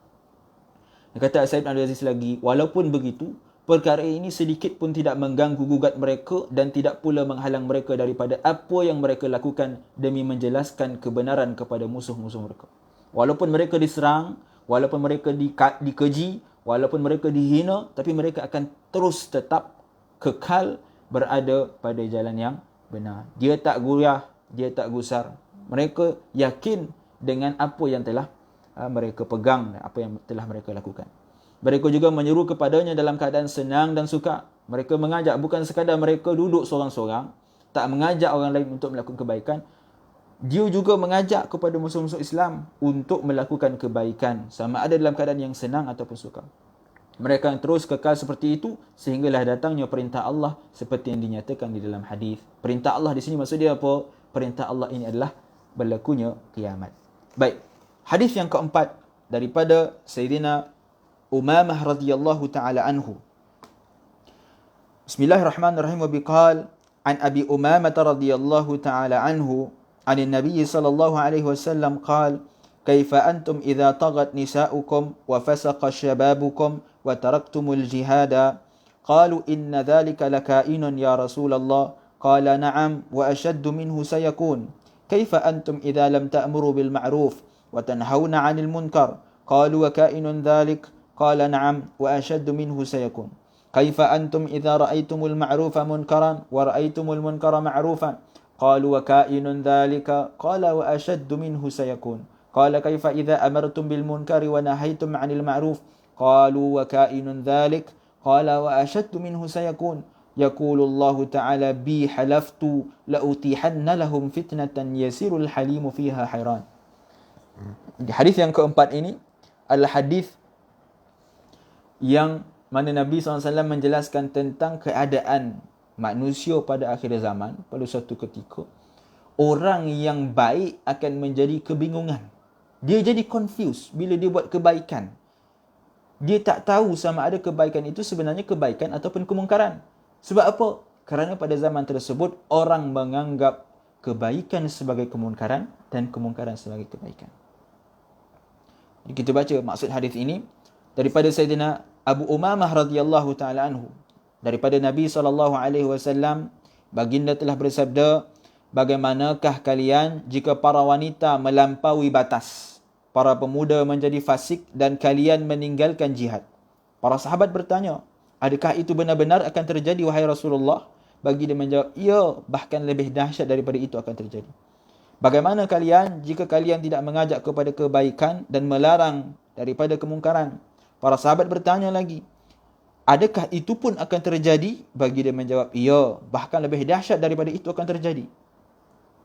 Dia kata Said Abdul Aziz lagi, walaupun begitu, perkara ini sedikit pun tidak mengganggu gugat mereka dan tidak pula menghalang mereka daripada apa yang mereka lakukan demi menjelaskan kebenaran kepada musuh-musuh mereka. Walaupun mereka diserang, walaupun mereka dikeji, walaupun mereka dihina, tapi mereka akan terus tetap kekal berada pada jalan yang benar. Dia tak goyah, dia tak gusar. Mereka yakin dengan apa yang telah mereka pegang, apa yang telah mereka lakukan. Mereka juga menyeru kepadanya dalam keadaan senang dan suka. Mereka mengajak, bukan sekadar mereka duduk seorang-seorang, tak mengajak orang lain untuk melakukan kebaikan. Dia juga mengajak kepada musuh-musuh Islam untuk melakukan kebaikan, sama ada dalam keadaan yang senang ataupun suka. Mereka yang terus kekal seperti itu sehinggalah datangnya perintah Allah seperti yang dinyatakan di dalam hadis. Perintah Allah di sini maksud dia apa? Perintah Allah ini adalah berlakunya kiamat. Baik. Hadis yang keempat daripada Sayyidina Umamah radhiyallahu taala anhu. Bismillahirrahmanirrahim. Wa biqal an Abi Umamah radhiyallahu taala anhu an Nabi sallallahu alaihi wasallam qala كيف أنتم إذا طغت نساؤكم وفسق شبابكم وتركتم الجهاد قالوا إن ذلك لكائن يا رسول الله قال نعم وأشد منه سيكون كيف أنتم إذا لم تأمروا بالمعروف وتنهون عن المنكر قالوا وكائن ذلك قال نعم وأشد منه سيكون كيف أنتم إذا رأيتم المعروف منكرا ورأيتم المنكر معروفا قالوا وكائن ذلك قال وأشد منه سيكون قال كيف إذا أمرتم بالمنكر ونهيتم عن المعروف قالوا وكائن ذلك قال وأشد منه سيكون يقول الله تعالى بي حلفت لأتيحن لهم فتنة يسير الحليم فيها حيران. Hadis yang keempat ini adalah hadis yang mana Nabi SAW menjelaskan tentang keadaan manusia pada akhir zaman. Pada suatu ketika, orang yang baik akan menjadi kebingungan. Dia jadi confused bila dia buat kebaikan. Dia tak tahu sama ada kebaikan itu sebenarnya kebaikan ataupun kemungkaran. Sebab apa? Kerana pada zaman tersebut, orang menganggap kebaikan sebagai kemungkaran dan kemungkaran sebagai kebaikan. Jadi kita baca maksud hadis ini daripada Sayyidina Abu Umamah radhiyallahu taala anhu. Daripada Nabi SAW, baginda telah bersabda, bagaimanakah kalian jika para wanita melampaui batas? Para pemuda menjadi fasik dan kalian meninggalkan jihad. Para sahabat bertanya, adakah itu benar-benar akan terjadi wahai Rasulullah? Bagi dia menjawab, ya, bahkan lebih dahsyat daripada itu akan terjadi. Bagaimana kalian jika kalian tidak mengajak kepada kebaikan dan melarang daripada kemungkaran? Para sahabat bertanya lagi, adakah itu pun akan terjadi? Bagi dia menjawab, ya, bahkan lebih dahsyat daripada itu akan terjadi.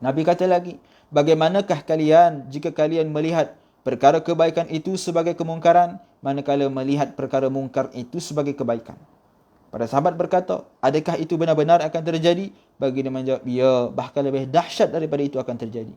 Nabi kata lagi, bagaimanakah kalian jika kalian melihat perkara kebaikan itu sebagai kemungkaran, manakala melihat perkara mungkar itu sebagai kebaikan? Para sahabat berkata, adakah itu benar-benar akan terjadi? Baginda menjawab, ya, bahkan lebih dahsyat daripada itu akan terjadi.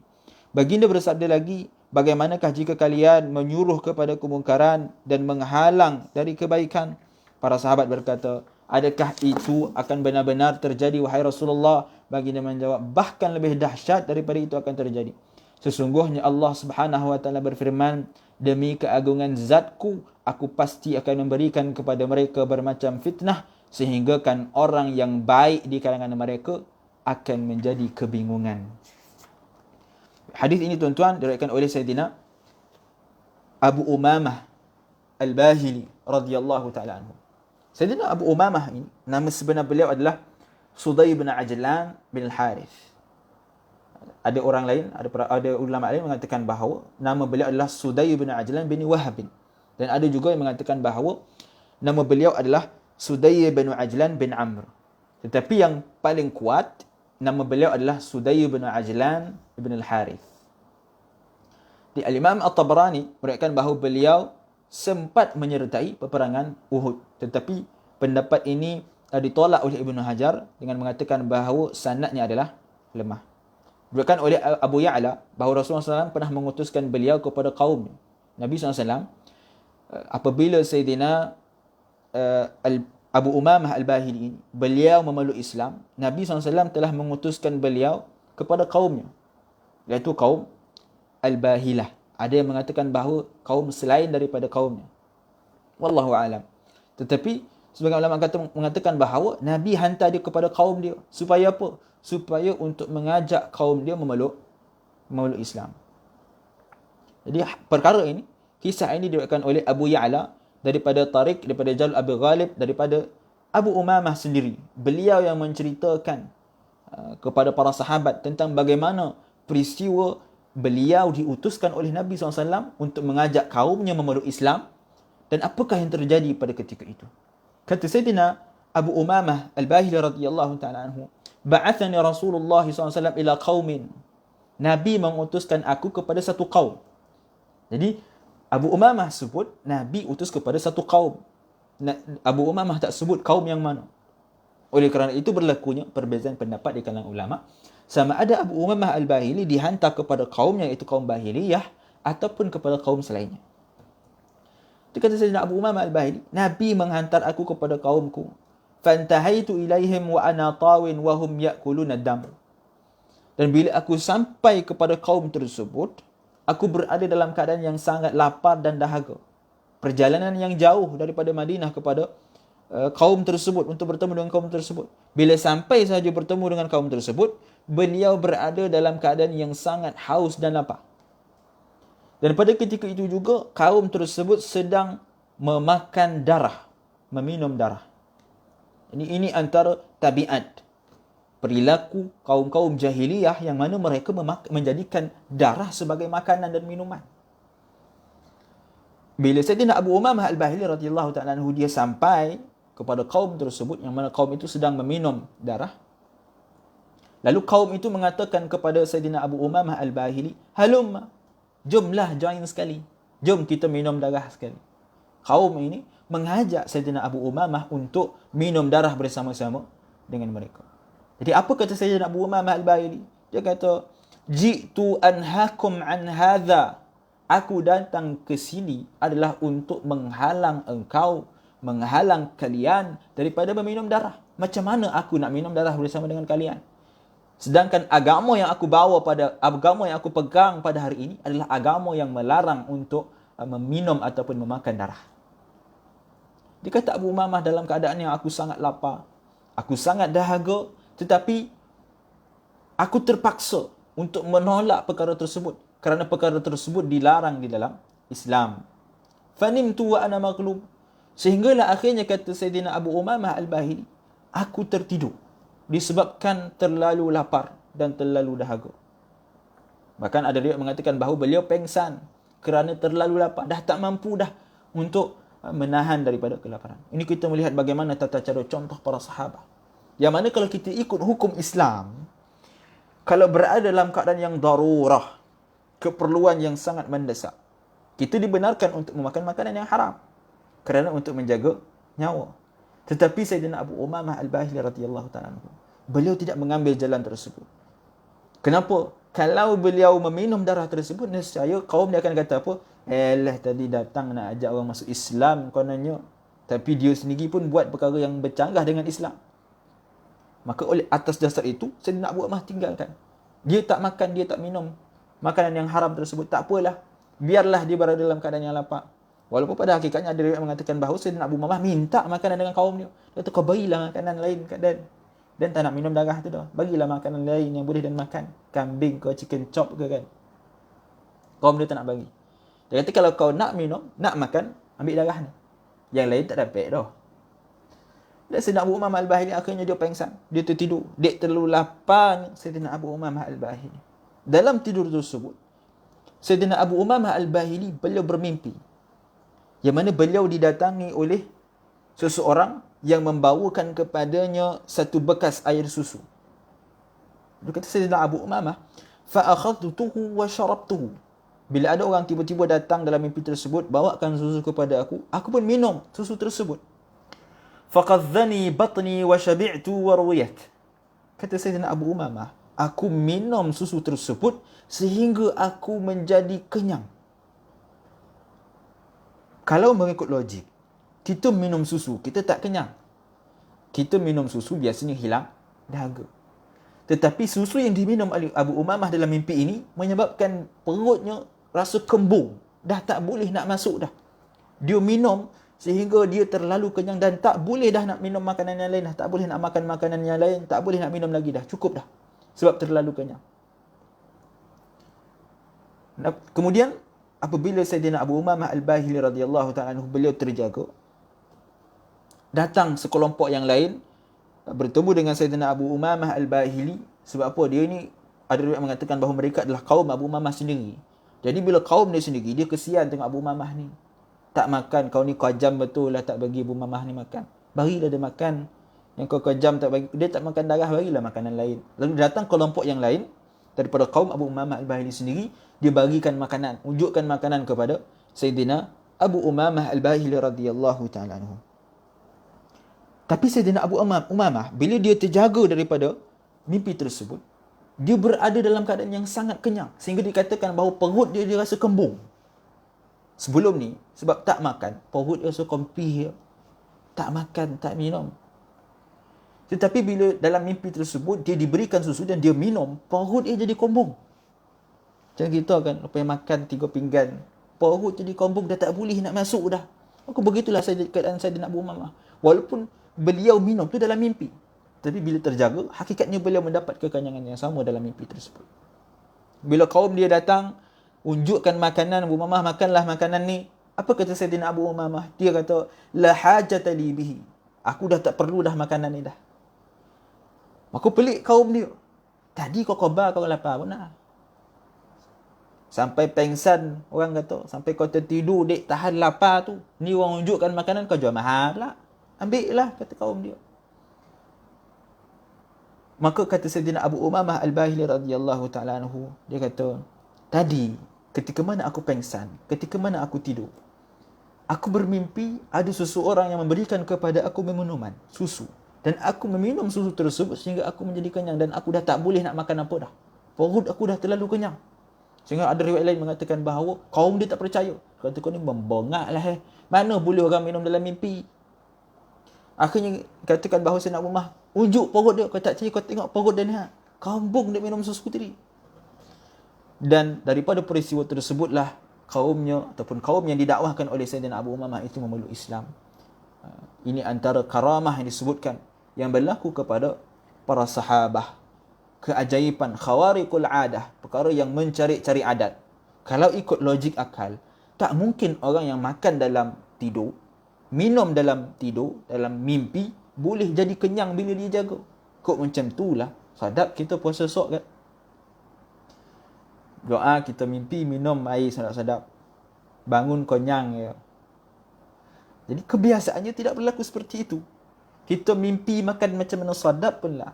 Baginda bersabda lagi, bagaimanakah jika kalian menyuruh kepada kemungkaran dan menghalang dari kebaikan? Para sahabat berkata, adakah itu akan benar-benar terjadi wahai Rasulullah? Baginda menjawab, bahkan lebih dahsyat daripada itu akan terjadi. Sesungguhnya Allah Subhanahu wa taala berfirman, demi keagungan zatku, aku pasti akan memberikan kepada mereka bermacam fitnah, sehinggakan orang yang baik di kalangan mereka akan menjadi kebingungan. Hadis ini tuan-tuan diriwayatkan oleh Sayyidina Abu Umamah Al-Bahili radhiyallahu taala anhu. Sayyidina Abu Umamah ini, nama sebenar beliau adalah Sudai bin Ajlan bin Al-Harith. Ada orang lain, ada ulama lain mengatakan bahawa nama beliau adalah Sudai bin Ajlan bin Wahab. Dan ada juga yang mengatakan bahawa nama beliau adalah Sudai bin Ajlan bin Amr. Tetapi yang paling kuat nama beliau adalah Sudayy bin Ajlan bin Al-Harith. Di Al-Imam At-Tabarani meriwayatkan bahawa beliau sempat menyertai peperangan Uhud, tetapi pendapat ini ditolak oleh Ibnu Hajar dengan mengatakan bahawa sanadnya adalah lemah. Diriwayatkan oleh Abu Ya'la bahawa Rasulullah SAW pernah mengutuskan beliau kepada kaum Nabi SAW apabila Sayyidina Abu Umamah Al-Bahili ini, beliau memeluk Islam, Nabi SAW telah mengutuskan beliau kepada kaumnya, iaitu kaum Al-Bahilah. Ada yang mengatakan bahawa kaum selain daripada kaumnya. Wallahu a'lam. Tetapi sebagian ulama mengatakan bahawa Nabi hantar dia kepada kaum dia. Supaya apa? Supaya untuk mengajak kaum dia memeluk Islam. Jadi perkara ini, kisah ini diriwayatkan oleh Abu Ya'la daripada Tariq, daripada Jalal Abi Ghalib, daripada Abu Umamah sendiri. Beliau yang menceritakan kepada para sahabat tentang bagaimana peristiwa beliau diutuskan oleh Nabi SAW untuk mengajak kaumnya memeluk Islam dan apakah yang terjadi pada ketika itu. Kata Sayyidina Abu Umamah Al-Bahili radhiyallahu ta'ala anhu, ba'athani Rasulullah SAW ila qaumin. Nabi mengutuskan aku kepada satu kaum. Jadi Abu Umamah sebut Nabi utus kepada satu kaum. Abu Umamah tak sebut kaum yang mana. Oleh kerana itu berlakunya perbezaan pendapat di kalangan ulama, sama ada Abu Umamah Al-Bahili dihantar kepada kaumnya, iaitu kaum Bahiliyah, ataupun kepada kaum selainnya. Itu kata Sayyidina Abu Umamah Al-Bahili, Nabi menghantar aku kepada kaumku. Fantahaitu ilaihim wa ana tawin wa hum ya'kuluna dam. Dan bila aku sampai kepada kaum tersebut, aku berada dalam keadaan yang sangat lapar dan dahaga. Perjalanan yang jauh daripada Madinah kepada kaum tersebut, untuk bertemu dengan kaum tersebut. Bila sampai sahaja bertemu dengan kaum tersebut, beliau berada dalam keadaan yang sangat haus dan lapar. Dan pada ketika itu juga, kaum tersebut sedang memakan darah, meminum darah. Ini antara tabiat perilaku kaum-kaum jahiliyah yang mana mereka menjadikan darah sebagai makanan dan minuman. Bila Sayyidina Abu Umamah Al-Bahili radhiyallahu ta'ala anhu dia sampai kepada kaum tersebut, yang mana kaum itu sedang meminum darah, lalu kaum itu mengatakan kepada Sayyidina Abu Umamah Al-Bahili, halumma, jomlah join sekali, jom kita minum darah sekali. Kaum ini mengajak Sayyidina Abu Umamah untuk minum darah bersama-sama dengan mereka. Jadi apa kata Sayyidina Abu Umamah Al-Bahili? Dia kata, ji'tu anhakum an hadha. Aku datang ke sini adalah untuk menghalang engkau, menghalang kalian daripada meminum darah. Macam mana aku nak minum darah bersama dengan kalian? Sedangkan agama yang aku pegang pada hari ini adalah agama yang melarang untuk meminum ataupun memakan darah. Dia kata Abu Umamah, dalam keadaan yang aku sangat lapar, aku sangat dahaga, tetapi aku terpaksa untuk menolak perkara tersebut kerana perkara tersebut dilarang di dalam Islam. Fanimtu wa ana maghlub. Sehinggalah akhirnya, kata Sayyidina Abu Umamah Al-Bahili, aku tertidur disebabkan terlalu lapar dan terlalu dahaga. Bahkan ada riwayat mengatakan bahawa beliau pengsan kerana terlalu lapar, dah tak mampu dah untuk menahan daripada kelaparan. Ini kita melihat bagaimana tata cara contoh para sahabat. Yang mana kalau kita ikut hukum Islam, kalau berada dalam keadaan yang darurah, keperluan yang sangat mendesak, kita dibenarkan untuk memakan makanan yang haram kerana untuk menjaga nyawa. Tetapi Sayyidina Abu Umamah Al-Bahili radhiyallahu ta'ala anhu, beliau tidak mengambil jalan tersebut. Kenapa? Kalau beliau meminum darah tersebut, nescaya kaum dia akan kata apa? Tadi datang nak ajak orang masuk Islam kononnya, tapi dia sendiri pun buat perkara yang bercanggah dengan Islam. Maka oleh atas dasar itu, Sayyidina Abu Umamah tinggalkan. Dia tak makan, dia tak minum makanan yang haram tersebut. Tak apalah, biarlah dia berada dalam keadaan yang lapar. Walaupun pada hakikatnya ada riwayat mengatakan bahawa Sayyidina Abu Umamah minta makanan dengan kaum dia. Dia kata, kau bagilah makanan lain dan tak nak minum darah tu dah. Bagilah makanan lain yang boleh dan makan. Kambing ke, chicken chop ke kan. Kaum dia tak nak bagi. Dia kata, kalau kau nak minum, nak makan, ambil darah ni. Yang lain tak dapat dah. Dan Sayyidina Abu Umamah Al-Bahili akhirnya dia pengsan. Dia tertidur. Dia terlalu lapar Sayyidina Abu Umamah Al-Bahili. Dalam tidur tersebut, Sayyidina Abu Umamah Al-Bahili beliau bermimpi, yang mana beliau didatangi oleh seseorang yang membawakan kepadanya satu bekas air susu. Dia kata Sayyidina Abu Umamah, fa akhadtuhu wa syarabtuhu. Bila ada orang tiba-tiba datang dalam mimpi tersebut, bawakan susu kepada aku pun minum susu tersebut. Faqadhani batni wa syabi'tu wa ruwiyat. Kata Sayyidina Abu Umamah, aku minum susu tersebut sehingga aku menjadi kenyang. Kalau mengikut logik, kita minum susu, kita tak kenyang. Kita minum susu biasanya hilang dahaga. Tetapi susu yang diminum oleh Abu Umamah dalam mimpi ini menyebabkan perutnya rasa kembung. Dah tak boleh nak masuk dah. Dia minum sehingga dia terlalu kenyang dan tak boleh dah nak minum makanan yang lain dah. Tak boleh nak makan makanan yang lain. Tak boleh nak minum lagi dah. Cukup dah. Sebab terlalu kenyang. Kemudian, apabila Sayyidina Abu Umamah Al-Bahili radhiyallahu ta'ala anhu, beliau terjaga, datang sekelompok yang lain, bertemu dengan Sayyidina Abu Umamah Al-Bahili. Sebab apa? Dia ni, ada riwayat mengatakan bahawa mereka adalah kaum Abu Umamah sendiri. Jadi bila kaum dia sendiri, dia kesian tengok Abu Umamah ni. Tak makan, kau ni kejam betul lah tak bagi Abu Umamah ni makan. Barilah dia makan. Yang kau kejam tak bagi, dia tak makan darah, barilah makanan lain. Lalu datang kelompok yang lain, daripada kaum Abu Umamah Al-Bahili sendiri, dia bagikan makanan, unjukkan makanan kepada Sayyidina Abu Umamah Al-Bahili radhiyallahu ta'ala anhu. Tapi Sayyidina Abu Umamah, bila dia terjaga daripada mimpi tersebut, dia berada dalam keadaan yang sangat kenyang. Sehingga dikatakan bahawa perut dia rasa kembung. Sebelum ni, sebab tak makan, perut dia rasa kompih. Tak makan, tak minum. Tetapi bila dalam mimpi tersebut, dia diberikan susu dan dia minum, perut dia jadi kembung. Macam kita kan, lepas makan 3 pinggan, perut jadi kembung, dah tak boleh nak masuk dah. Maka begitulah keadaan Sayyidina Abu Umamah. Walaupun beliau minum tu dalam mimpi, tapi bila terjaga, hakikatnya beliau mendapat kekenyangan yang sama dalam mimpi tersebut. Bila kaum dia datang, unjukkan makanan, Abu Umamah, makanlah makanan ni. Apa kata Sayyidina Abu Umamah? Dia kata, la hajata li bihi. Aku dah tak perlu dah makanan ni dah. Maka pelik kaum dia. Tadi kau khabar kau lapar pun nak. Sampai pengsan, orang kata. Sampai kau tertidur, dek tahan lapar tu. Ni orang unjukkan makanan, kau jual mahal pula. Ambil lah, kata kaum dia. Maka kata Sayyidina Abu Umamah Al-Bahili radhiyallahu ta'ala anhu, dia kata, tadi ketika mana aku pengsan, ketika mana aku tidur, aku bermimpi ada seseorang yang memberikan kepada aku minuman, susu. Dan aku meminum susu tersebut sehingga aku menjadi kenyang dan aku dah tak boleh nak makan apa dah. Perut aku dah terlalu kenyang. Sehingga ada riwayat lain mengatakan bahawa kaum dia tak percaya. Kata kau ni membongak lah Mana boleh orang minum dalam mimpi? Akhirnya katakan bahawa Sayyidina Abu Umamah, unjuk perut dia. Kau tak percaya, kau tengok perut dia ni. Kambung dia minum susu tadi. Dan daripada peristiwa tersebutlah kaumnya ataupun kaum yang didakwahkan oleh Sayyidina Abu Umamah itu memeluk Islam. Ini antara karamah yang disebutkan yang berlaku kepada para sahabah. Keajaiban khawariqul adah, perkara yang mencari-cari adat. Kalau ikut logik akal, tak mungkin orang yang makan dalam tidur, minum dalam tidur, dalam mimpi, boleh jadi kenyang bila dia jaga. Kok macam tu lah. Sadap kita puasa sok kan. Doa kita mimpi minum air sedap-sedap. Bangun kenyang ya. Jadi kebiasaannya tidak berlaku seperti itu. Kita mimpi makan macam mana sadap pun lah.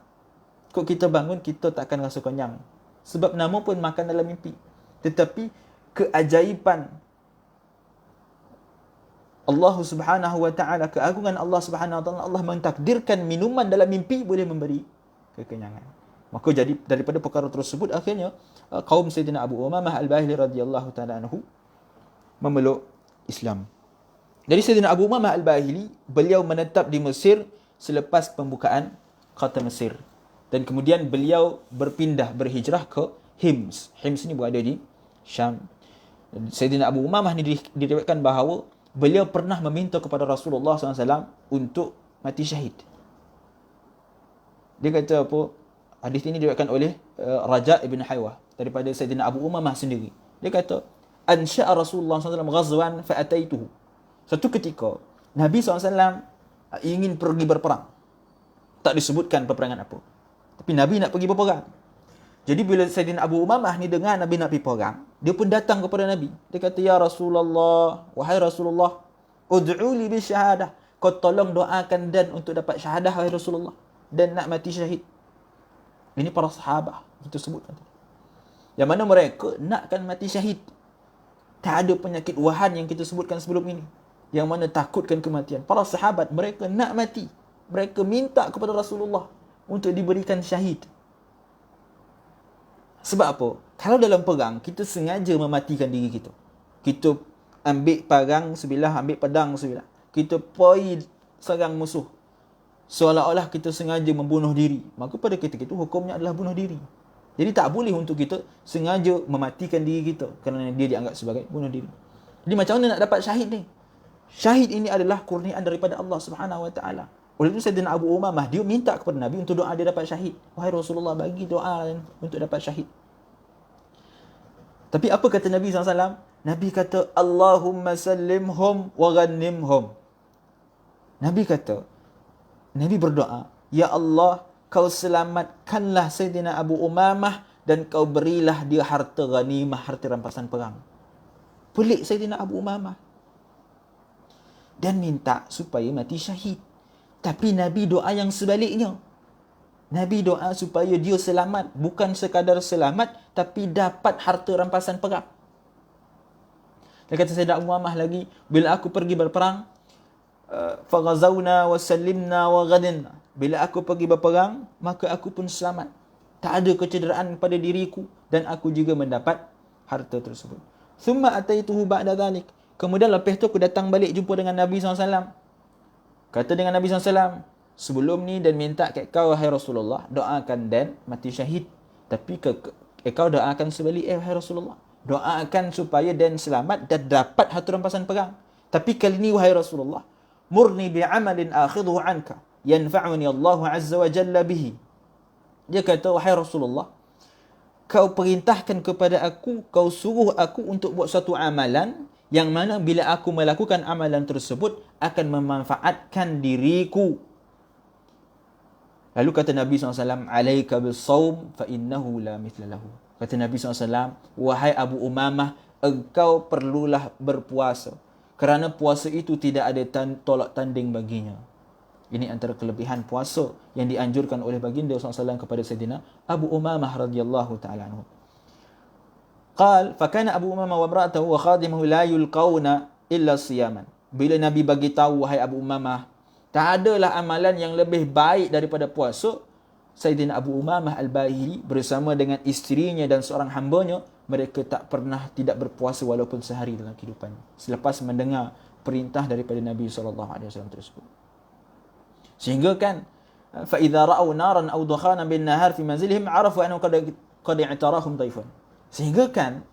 Kok kita bangun, kita tak akan rasa kenyang. Sebab nama pun makan dalam mimpi. Tetapi keajaiban Allah Subhanahu wa ta'ala, keagungan Allah Subhanahu wa ta'ala, Allah mentakdirkan minuman dalam mimpi boleh memberi kekenyangan. Maka jadi daripada perkara tersebut akhirnya kaum Sayyidina Abu Umamah Al-Bahili radhiyallahu ta'ala anhu memeluk Islam. Jadi Sayyidina Abu Umamah Al-Bahili, beliau menetap di Mesir selepas pembukaan kota Mesir. Dan kemudian beliau berpindah, berhijrah ke Hims. Hims ni berada di Syam. Sayyidina Abu Umamah ni diriwayatkan bahawa beliau pernah meminta kepada Rasulullah SAW untuk mati syahid. Dia kata apa? Hadis ini diriwayatkan oleh Raja' ibn Haywah daripada Sayyidina Abu Umamah sendiri. Dia kata, ansya'a Rasulullah SAW ghazwan fa'ataituhu. Satu ketika, Nabi SAW ingin pergi berperang. Tak disebutkan peperangan apa. Tapi Nabi nak pergi berperang. Jadi bila Sayyidina Abu Umamah ni dengar Nabi nak pergi perang, dia pun datang kepada Nabi. Dia kata, ya Rasulullah, wahai Rasulullah, ud'u li bi syahadah. Kau tolong doakan dan untuk dapat syahadah, wahai Rasulullah. Dan nak mati syahid. Ini para sahabat kita sebutkan. Yang mana mereka nakkan mati syahid. Tak ada penyakit wahan yang kita sebutkan sebelum ini, yang mana takutkan kematian. Para sahabat mereka nak mati. Mereka minta kepada Rasulullah untuk diberikan syahid. Sebab apa? Kalau dalam perang, kita sengaja mematikan diri kita. Kita ambil parang sebilah, ambil pedang sebilah. Kita poi serang musuh. Seolah-olah kita sengaja membunuh diri. Maka pada ketika itu hukumnya adalah bunuh diri. Jadi tak boleh untuk kita sengaja mematikan diri kita kerana dia dianggap sebagai bunuh diri. Jadi macam mana nak dapat syahid ni? Syahid ini adalah kurniaan daripada Allah Subhanahu Wa Taala. Oleh itu Sayyidina Abu Umamah dia minta kepada Nabi untuk doa dia dapat syahid. Wahai Rasulullah, bagi doa untuk dapat syahid. Tapi apa kata Nabi SAW? Nabi kata, Allahumma sallimhum wa ghanimhum. Nabi berdoa, Ya Allah, kau selamatkanlah Sayyidina Abu Umamah dan kau berilah dia harta ghanimah, harta rampasan perang. Pelik Sayyidina Abu Umamah. Dan minta supaya mati syahid. Tapi Nabi doa yang sebaliknya. Nabi doa supaya dia selamat. Bukan sekadar selamat, tapi dapat harta rampasan perang. Dia kata Sayyidina Abu Umamah lagi, bila aku pergi berperang, faghazawna wa sallimna wa ghadinna. Bila aku pergi berperang, maka aku pun selamat. Tak ada kecederaan pada diriku dan aku juga mendapat harta tersebut. Thumma ataituhu ba'da dhalik. Kemudian lepas tu aku datang balik jumpa dengan Nabi SAW. Kata dengan Nabi SAW, sebelum ni dan minta kat kau, wahai Rasulullah, doakan Dan mati syahid. Tapi kau doakan sebalik, wahai Rasulullah, doakan supaya Dan selamat dan dapat harta rampasan perang. Tapi kali ni, wahai Rasulullah, murni bi'amalin akhidhu anka yanfa'uni Allah Azza wa Jalla bihi. Dia kata, wahai Rasulullah, kau perintahkan kepada aku, kau suruh aku untuk buat satu amalan yang mana bila aku melakukan amalan tersebut akan memanfaatkan diriku. Lalu kata Nabi SAW, alaika bis-sawm fa innahu la mithla lahu. Kata Nabi SAW, wahai Abu Umamah, engkau perlulah berpuasa, kerana puasa itu tidak ada tolak tanding baginya. Ini antara kelebihan puasa yang dianjurkan oleh baginda SAW kepada Sayyidina Abu Umamah radhiyallahu ta'ala anhu. Qal, fakana Abu Umamah wa imra'atahu wa khadimuhu la yulqawna illa siyaman. Bila Nabi bagi tahu, wahai Abu Umamah, tak adalah amalan yang lebih baik daripada puasa, Sayyidina Abu Umamah Al-Bahili bersama dengan isterinya dan seorang hambanya, mereka tak pernah tidak berpuasa walaupun sehari dalam kehidupannya, selepas mendengar perintah daripada Nabi SAW tersebut. Sehingga kan, fa idza ra'aw naran aw dukhanan bin nahar fi manzilihim arafu annahu qad i'tarahum dhaifun. Sehingga kan,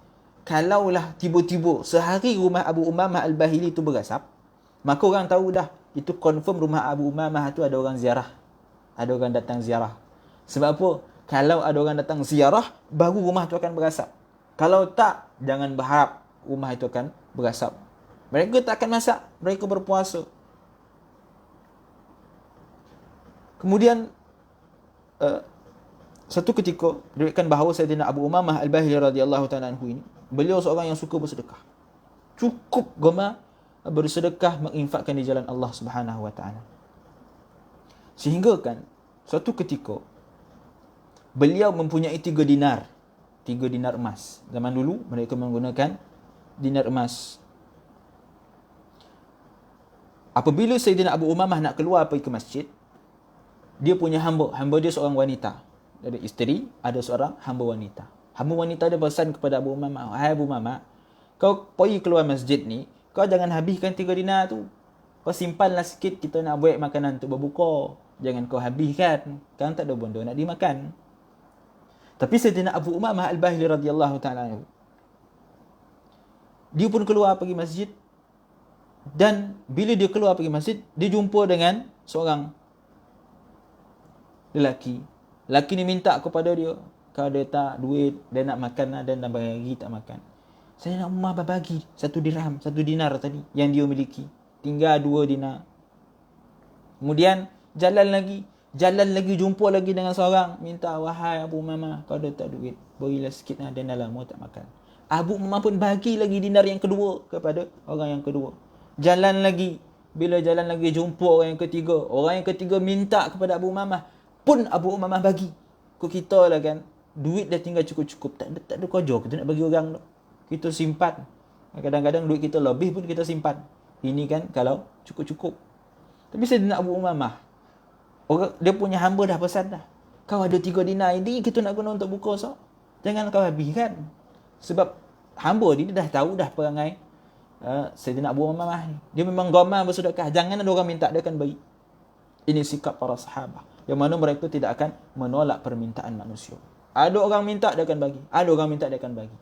kalaulah tiba-tiba sehari rumah Abu Umamah Al-Bahili itu berasap, maka orang tahu dah, itu confirm rumah Abu Umamah itu ada orang ziarah. Ada orang datang ziarah. Sebab apa? Kalau ada orang datang ziarah, baru rumah itu akan berasap. Kalau tak, jangan berharap rumah itu akan berasap. Mereka tak akan masak, mereka berpuasa. Kemudian, satu ketika diriwayatkan bahawa Sayyidina Abu Umamah Al-Bahili radhiyallahu ta'ala anhu ini, beliau seorang yang suka bersedekah. Cukup gemar bersedekah, menginfakkan di jalan Allah Subhanahu wa taala. Sehingga kan suatu ketika beliau mempunyai 3 dinar. 3 dinar emas. Zaman dulu mereka menggunakan dinar emas. Apabila Sayyidina Abu Umamah nak keluar pergi ke masjid, dia punya hamba dia seorang wanita. Ada isteri, ada seorang hamba wanita. Hamba wanita dia pesan kepada Abu Umamah, "Hai Abu Umamah, kau pergi keluar masjid ni, kau jangan habiskan 3 dinar tu. Kau simpanlah sikit, kita nak buat makanan untuk berbuka. Jangan kau habiskan, kan tak ada benda nak dimakan." Tapi Sayyidina Abu Umamah Al-Bahili radhiyallahu ta'ala anhu, dia pun keluar pergi masjid. Dan bila dia keluar pergi masjid, dia jumpa dengan seorang lelaki. Lelaki ni minta kepada dia, kalau dia tak duit, dia nak makan dan bagi tak makan. Sayyidina Umar berbagi 1 dirham, 1 dinar tadi yang dia miliki. Tinggal 2 dinar. Kemudian jalan lagi jumpa lagi dengan seorang, minta, "Wahai Abu Umamah, kau ada tak duit? Berilah sikit dan dah lama tak makan." Abu Umamah pun bagi lagi dinar yang kedua kepada orang yang kedua. Jalan lagi. Bila jalan lagi jumpa orang yang ketiga. Orang yang ketiga minta kepada Abu Umamah. Pun Abu Umamah bagi. Kok kita lah kan, duit dah tinggal cukup-cukup, tak ada kerja kita nak bagi orang tu. Kita simpan. Kadang-kadang duit kita lebih pun kita simpan. Ini kan kalau cukup-cukup. Tapi Sayyidina Abu Umamah, dia punya hamba dah pesan dah. Kau ada 3 dinar ini, kita nak guna untuk buka so. Jangan kau habiskan. Sebab hamba dia dah tahu dah perangai Sayyidina Abu Umamah ni. Dia memang gamar bersedekah. Jangan ada orang minta, dia akan bagi. Ini sikap para sahabat. Yang mana mereka tidak akan menolak permintaan manusia. Ada orang minta, dia akan bagi. Ada orang minta, dia akan bagi.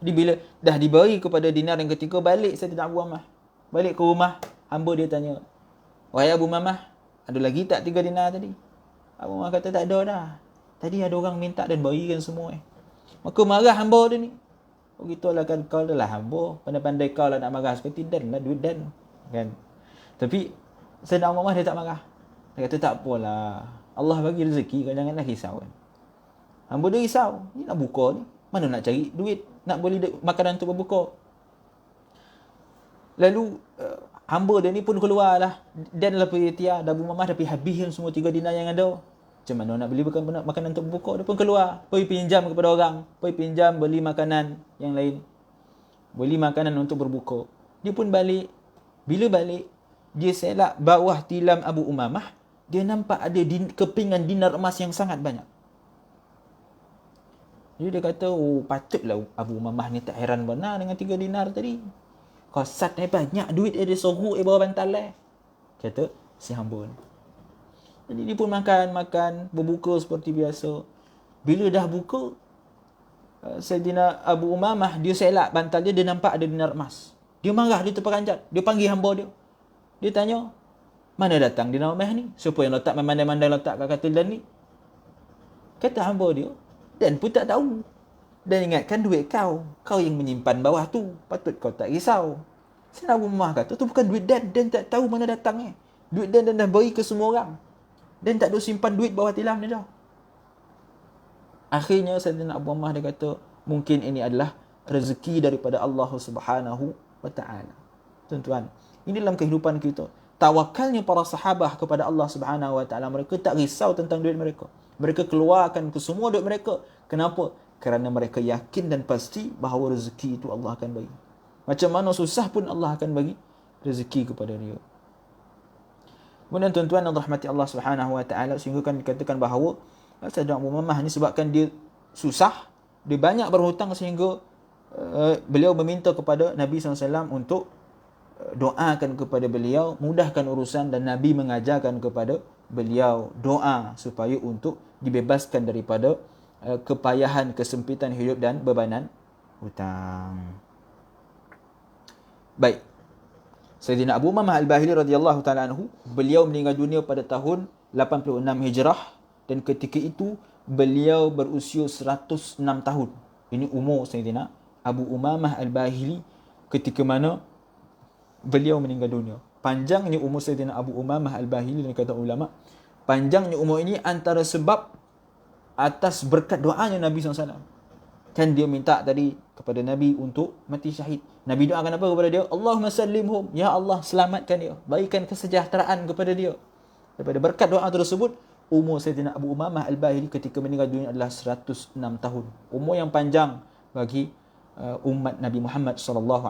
Jadi bila dah diberi kepada dinar yang ketiga, balik Sayyidina Abu Umamah. Balik ke rumah, hamba dia tanya, wahai Abu Umamah, ada lagi tak 3 dinar tadi? Abu Umamah kata, tak ada dah. Tadi ada orang minta dan berikan semua. Maka marah hamba dia ni. Oh gitulah kan, kau adalah hamba. Pandai-pandai kau lah nak marah. Seperti dan lah, duit dan. Kan? Tapi Sayyidina Abu Umamah dia tak marah. Dia kata, tak apalah. Allah bagi rezeki, kau janganlah risau. Kan? Hamba dia risau. Ni nak buka ni. Mana nak cari duit? Nak beli makanan untuk berbuka. Lalu hamba dia ni pun keluar lah. Dan lah pergi Tia. Abu Umamah dah pergi habiskan semua 3 dinar yang ada. Macam mana nak beli makanan untuk berbuka? Dia pun keluar. Pergi pinjam kepada orang. Pergi pinjam beli makanan yang lain. Beli makanan untuk berbuka. Dia pun balik. Bila balik, dia selak bawah tilam Abu Umamah. Dia nampak ada kepingan dinar emas yang sangat banyak. Jadi dia kata, oh patutlah Abu Umamah ni tak heran benar dengan 3 dinar tadi. Kosat ni banyak duit dia sorok bawah bantal lah. Kata si hamba ni. Jadi dia pun makan, berbuka seperti biasa. Bila dah buka, Sayyidina Abu Umamah, dia selak bantal dia nampak ada dinar emas. Dia marah, dia terperanjat. Dia panggil hamba dia. Dia tanya, mana datang dinar emas ni? Siapa yang letak memandai-mandai letak kat katil dan ni? Kata hamba dia, dan pun tak tahu. Dan ingatkan duit kau. Kau yang menyimpan bawah tu. Patut kau tak risau. Sayyidina Abu Umamah kata, tu bukan duit Dan. Dan tak tahu mana datang. Duit Dan dah bagi ke semua orang. Dan tak ada simpan duit bawah tilam ni dah. Akhirnya Sayyidina Abu Umamah dia kata, mungkin ini adalah rezeki daripada Allah Subhanahu wa Ta'ala. Tuan-tuan, ini dalam kehidupan kita. Tawakalnya para sahabat kepada Allah Subhanahu wa Ta'ala. Mereka tak risau tentang duit mereka. Mereka keluarkan ke semua duit mereka. Kenapa? Kerana mereka yakin dan pasti bahawa rezeki itu Allah akan bagi. Macam mana susah pun Allah akan bagi rezeki kepada dia. Kemudian tuan-tuan yang rahmati Allah Subhanahu wa Ta'ala, sehingga kan dikatakan bahawa Sayyidina Abu Umamah ni sebabkan dia susah, dia banyak berhutang sehingga beliau meminta kepada Nabi SAW untuk doakan kepada beliau, mudahkan urusan, dan Nabi mengajarkan kepada beliau doa supaya untuk dibebaskan daripada kepayahan, kesempitan hidup dan bebanan hutang. Baik. Sayyidina Abu Umamah Al-Bahili radhiyallahu ta'ala anhu, beliau meninggal dunia pada tahun 86 Hijrah, dan ketika itu beliau berusia 106 tahun. Ini umur Sayyidina Abu Umamah Al-Bahili ketika mana beliau meninggal dunia. Panjangnya umur Sayyidina Abu Umamah Al-Bahili, dan kata ulama, panjangnya umur ini antara sebab atas berkat doanya Nabi SAW. Kan dia minta tadi kepada Nabi untuk mati syahid. Nabi doakan apa kepada dia? Allahumma sallimhum. Ya Allah, selamatkan dia. Berikan kesejahteraan kepada dia. Daripada berkat doa tersebut, umur Sayyidina Abu Umamah Al-Bahili ketika meninggal dunia adalah 106 tahun. Umur yang panjang bagi umat Nabi Muhammad SAW.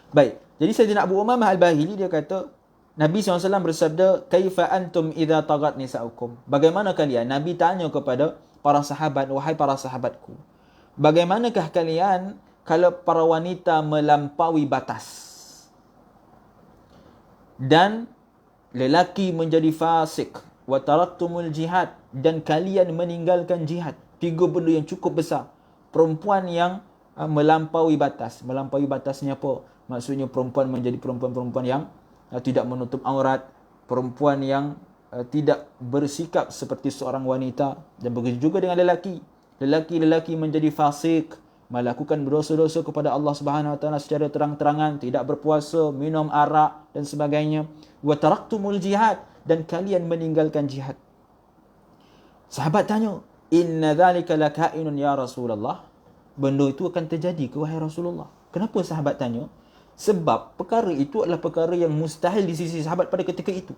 Baik. Jadi Sayyidina Abu Umamah Al-Bahili dia kata, Nabi SAW bersabda, Kaifa antum idha tagat nisa'ukum. Bagaimana kalian? Nabi tanya kepada para sahabat, wahai para sahabatku, bagaimanakah kalian kalau para wanita melampaui batas dan lelaki menjadi fasik, wa taraktumul jihad, dan kalian meninggalkan jihad? 3 benda yang cukup besar. Perempuan yang melampaui batas. Melampaui batasnya apa? Maksudnya perempuan menjadi perempuan-perempuan yang tidak menutup aurat, perempuan yang tidak bersikap seperti seorang wanita, dan begitu juga dengan lelaki. Lelaki menjadi fasik, melakukan dosa-dosa kepada Allah Subhanahu wa Ta'ala secara terang-terangan, tidak berpuasa, minum arak dan sebagainya. Wa taraktumul jihad, dan kalian meninggalkan jihad. Sahabat tanya, inna dhalika lakainun ya Rasulullah. Benda itu akan terjadi ke wahai Rasulullah? Kenapa sahabat tanya? Sebab perkara itu adalah perkara yang mustahil di sisi sahabat pada ketika itu.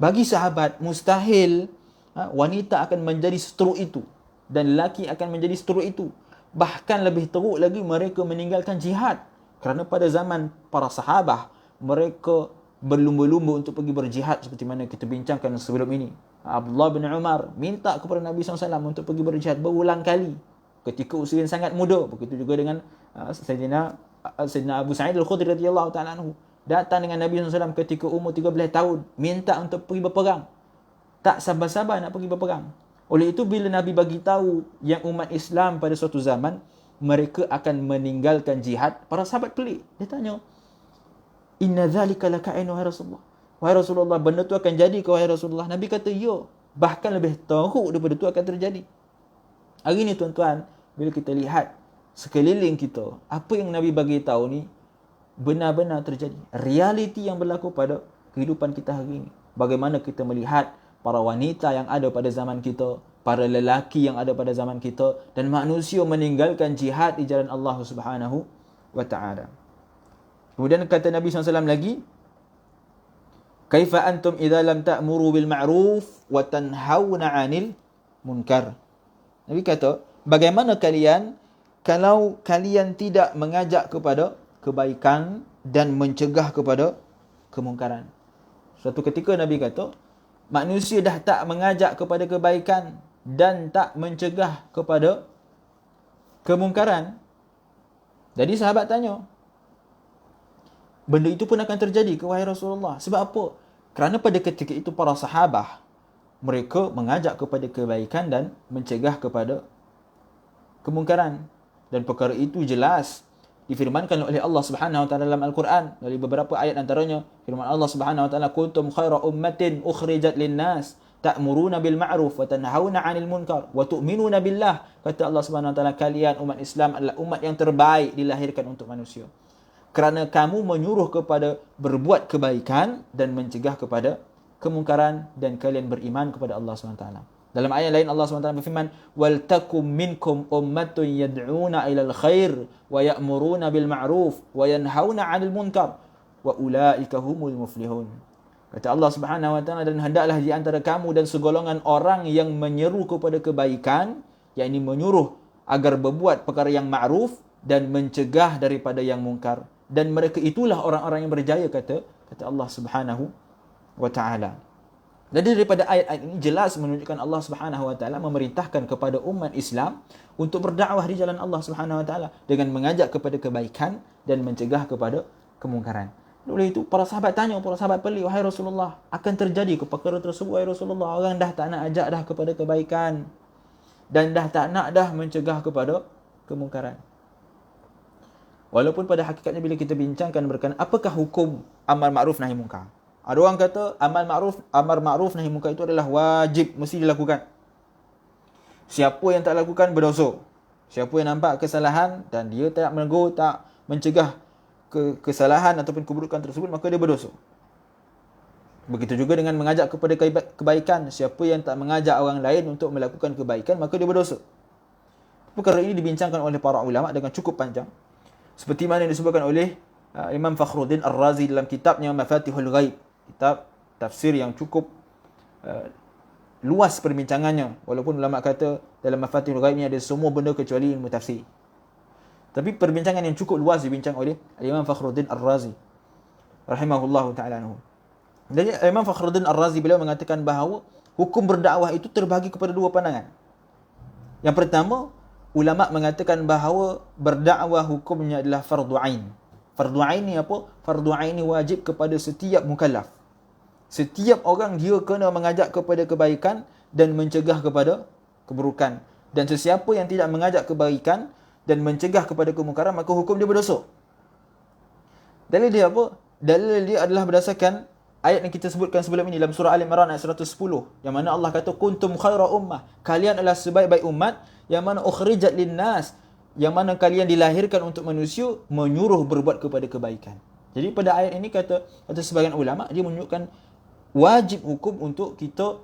Bagi sahabat, mustahil wanita akan menjadi seteruk itu dan lelaki akan menjadi seteruk itu. Bahkan lebih teruk lagi, mereka meninggalkan jihad. Kerana pada zaman para sahabah, mereka berlumba-lumba untuk pergi berjihad seperti mana kita bincangkan sebelum ini. Abdullah bin Umar minta kepada Nabi SAW untuk pergi berjihad berulang kali ketika usia yang sangat muda. Begitu juga dengan Sayyidina Abu Sa'id Al-Khudri radhiyallahu ta'ala anhu. Datang dengan Nabi SAW ketika umur 13 tahun, minta untuk pergi berperang. Tak sabar-sabar nak pergi berperang. Oleh itu, bila Nabi bagi tahu yang umat Islam pada suatu zaman mereka akan meninggalkan jihad, para sahabat pelik. Dia tanya, "Inna dzalika laka'in wahai Rasulullah." Wahai Rasulullah, benda tu akan jadi ke wahai Rasulullah? Nabi kata, ya. Bahkan lebih teruk daripada tu akan terjadi. Hari ni tuan-tuan, bila kita lihat sekeliling kita, apa yang Nabi bagi tahu ni benar-benar terjadi. Realiti yang berlaku pada kehidupan kita hari ini. Bagaimana kita melihat para wanita yang ada pada zaman kita, para lelaki yang ada pada zaman kita, dan manusia meninggalkan jihad di jalan Allah Subhanahu wa ta'ala. Kemudian kata Nabi SAW lagi, "Kaifa antum idza lam ta'muru bil ma'ruf wa tanhauna 'anil munkar?" Nabi kata, bagaimana kalian kalau kalian tidak mengajak kepada kebaikan dan mencegah kepada kemungkaran? Suatu ketika Nabi kata, manusia dah tak mengajak kepada kebaikan dan tak mencegah kepada kemungkaran. Jadi sahabat tanya, benda itu pun akan terjadi ke wahai Rasulullah? Sebab apa? Kerana pada ketika itu para sahabat, mereka mengajak kepada kebaikan dan mencegah kepada kemungkaran. Dan perkara itu jelas difirmankan oleh Allah Subhanahu wa taala dalam Al-Quran. Dari beberapa ayat antaranya, firman Allah Subhanahu wa taala, "Kuntum khaira ummatin ukhrijat lin-nas ta'muruna bil ma'ruf wa tanhauna 'anil munkar wa tu'minuna billah." Kata Allah Subhanahu wa taala, kalian umat Islam adalah umat yang terbaik dilahirkan untuk manusia. Kerana kamu menyuruh kepada berbuat kebaikan dan mencegah kepada kemungkaran, dan kalian beriman kepada Allah SWT. Dalam ayat lain Allah SWT berfirman, "Wal takum minkum ummatun yad'una ilal khair wa ya'muruna bil ma'ruf wa yanhauna 'anil munkar wa ulaika humul muflihun." Kata Allah Subhanahu wa taala, dan hendaklah di antara kamu dan segolongan orang yang menyeru kepada kebaikan, yakni menyuruh agar berbuat perkara yang ma'ruf dan mencegah daripada yang mungkar. Dan mereka itulah orang-orang yang berjaya, kata Allah Subhanahu wa taala. Jadi daripada ayat-ayat ini jelas menunjukkan Allah Subhanahu wa taala memerintahkan kepada umat Islam untuk berdakwah di jalan Allah Subhanahu wa taala dengan mengajak kepada kebaikan dan mencegah kepada kemungkaran. Oleh itu para sahabat tanya, para sahabat pelik, wahai Rasulullah, akan terjadi ke perkara tersebut wahai Rasulullah? Orang dah tak nak ajak dah kepada kebaikan dan dah tak nak dah mencegah kepada kemungkaran. Walaupun pada hakikatnya bila kita bincangkan berkenaan apakah hukum amar ma'ruf nahi munkar, ada orang kata amar ma'ruf nahi munkar itu adalah wajib, mesti dilakukan. Siapa yang tak lakukan berdosa. Siapa yang nampak kesalahan dan dia tak menegur, tak mencegah kesalahan ataupun keburukan tersebut, maka dia berdosa. Begitu juga dengan mengajak kepada kebaikan. Siapa yang tak mengajak orang lain untuk melakukan kebaikan, maka dia berdosa. Perkara ini dibincangkan oleh para ulama dengan cukup panjang. Seperti mana yang disebutkan oleh Imam Fakhruddin Ar-Razi dalam kitabnya Mafatihul Ghaib. Kitab tafsir yang cukup luas perbincangannya. Walaupun ulama kata dalam Mafatihul Ghaib ni ada semua benda kecuali ilmu tafsir. Tapi perbincangan yang cukup luas dibincang oleh Imam Fakhruddin Ar-Razi rahimahullahu ta'ala anhu. Dan Imam Fakhruddin Ar-Razi beliau mengatakan bahawa hukum berdakwah itu terbagi kepada dua pandangan. Yang pertama, ulama mengatakan bahawa berdakwah hukumnya adalah fardu ain. Fardu ain ni apa? Fardu ain ni wajib kepada setiap mukallaf. Setiap orang dia kena mengajak kepada kebaikan dan mencegah kepada keburukan. Dan sesiapa yang tidak mengajak kebaikan dan mencegah kepada kemungkaran, maka hukum dia berdosa. Dalil dia apa? Dalil dia adalah berdasarkan ayat yang kita sebutkan sebelum ini dalam surah Al-Imran ayat 110, yang mana Allah kata kuntum khaira ummah, kalian adalah sebaik-baik umat, yang mana ukhrijat linnas, yang mana kalian dilahirkan untuk manusia, menyuruh berbuat kepada kebaikan. Jadi pada ayat ini kata sebagian ulama, dia menunjukkan wajib hukum untuk kita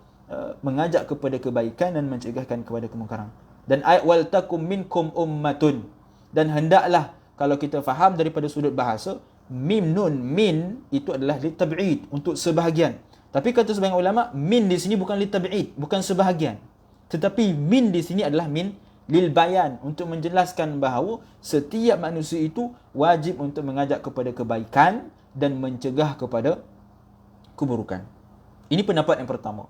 mengajak kepada kebaikan dan mencegahkan kepada kemungkaran. Dan ayat wal takum minkum ummatun, dan hendaklah, kalau kita faham daripada sudut bahasa, mim nun min itu adalah litab'id, untuk sebahagian. Tapi kata sebahagian ulama, min di sini bukan litab'id, bukan sebahagian. Tetapi min di sini adalah min lil bayan, untuk menjelaskan bahawa setiap manusia itu wajib untuk mengajak kepada kebaikan dan mencegah kepada keburukan. Ini pendapat yang pertama.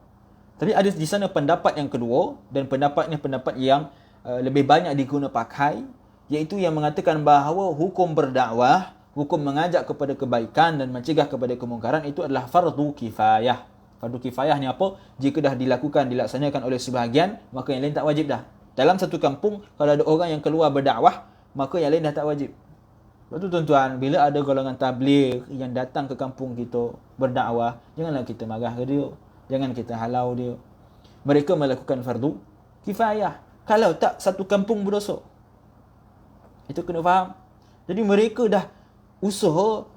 Tapi ada di sana pendapat yang kedua, dan pendapatnya pendapat yang lebih banyak diguna pakai, iaitu yang mengatakan bahawa hukum berdakwah, hukum mengajak kepada kebaikan dan mencegah kepada kemungkaran itu adalah fardu kifayah. Fardu kifayah ni apa? Jika dah dilaksanakan oleh sebahagian, maka yang lain tak wajib dah. Dalam satu kampung, kalau ada orang yang keluar berdakwah, maka yang lain dah tak wajib. Sebab tu tuan-tuan, bila ada golongan tabligh yang datang ke kampung kita berdakwah, janganlah kita marah ke dia. Jangan kita halau dia. Mereka melakukan fardu kifayah. Kalau tak, satu kampung berdosa. Itu kena faham. Jadi mereka dah usaha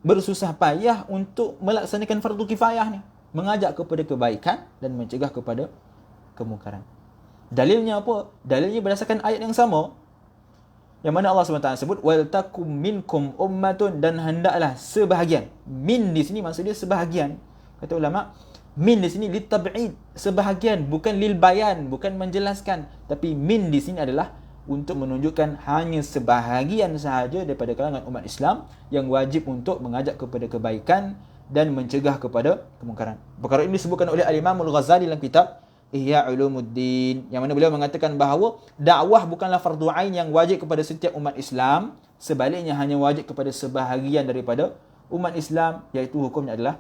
bersusah payah untuk melaksanakan fardu kifayah ni. Mengajak kepada kebaikan dan mencegah kepada kemungkaran. Dalilnya apa? Dalilnya berdasarkan ayat yang sama. Yang mana Allah SWT sebut, wal takum minkum ummatun, dan hendaklah sebahagian. Min di sini maksud dia sebahagian. Kata ulama, min di sini litab'id, sebahagian, bukan lil bayan, bukan menjelaskan. Tapi min di sini adalah untuk menunjukkan hanya sebahagian sahaja daripada kalangan umat Islam yang wajib untuk mengajak kepada kebaikan dan mencegah kepada kemungkaran. Perkara ini disebutkan oleh Al-Imam Al-Ghazali dalam kitab Ihya Ulumuddin, yang mana beliau mengatakan bahawa dakwah bukanlah fardu ain yang wajib kepada setiap umat Islam, sebaliknya hanya wajib kepada sebahagian daripada umat Islam, iaitu hukumnya adalah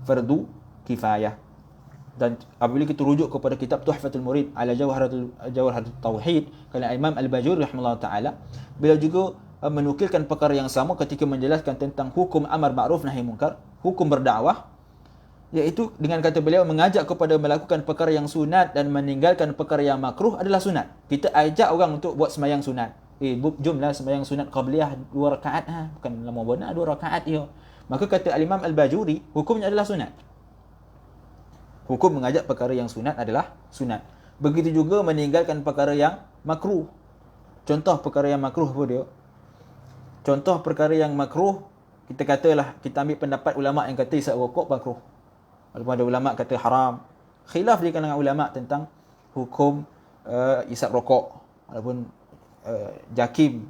fardu kifayah. Dan apabila kita rujuk kepada kitab Tuhfatul Murid ala Jawharatul Tauhid oleh Imam Al-Bajuri rahimahullah taala, beliau juga menukilkan perkara yang sama ketika menjelaskan tentang hukum amar ma'ruf nahi munkar, hukum berdakwah, iaitu dengan kata beliau, mengajak kepada melakukan perkara yang sunat dan meninggalkan perkara yang makruh adalah sunat. Kita ajak orang untuk buat sembahyang sunat. Jomlah sembahyang sunat qabliyah 2 rakaat, bukan lama benar 2 rakaat je. Maka kata Al-Imam Al-Bajuri, hukumnya adalah sunat. Hukum mengajak perkara yang sunat adalah sunat. Begitu juga meninggalkan perkara yang makruh. Contoh perkara yang makruh apa dia? Contoh perkara yang makruh, kita katalah, kita ambil pendapat ulama yang kata isap rokok makruh. Walaupun ada ulama kata haram. Khilaf di kalangan ulama tentang hukum isap rokok. Walaupun JAKIM,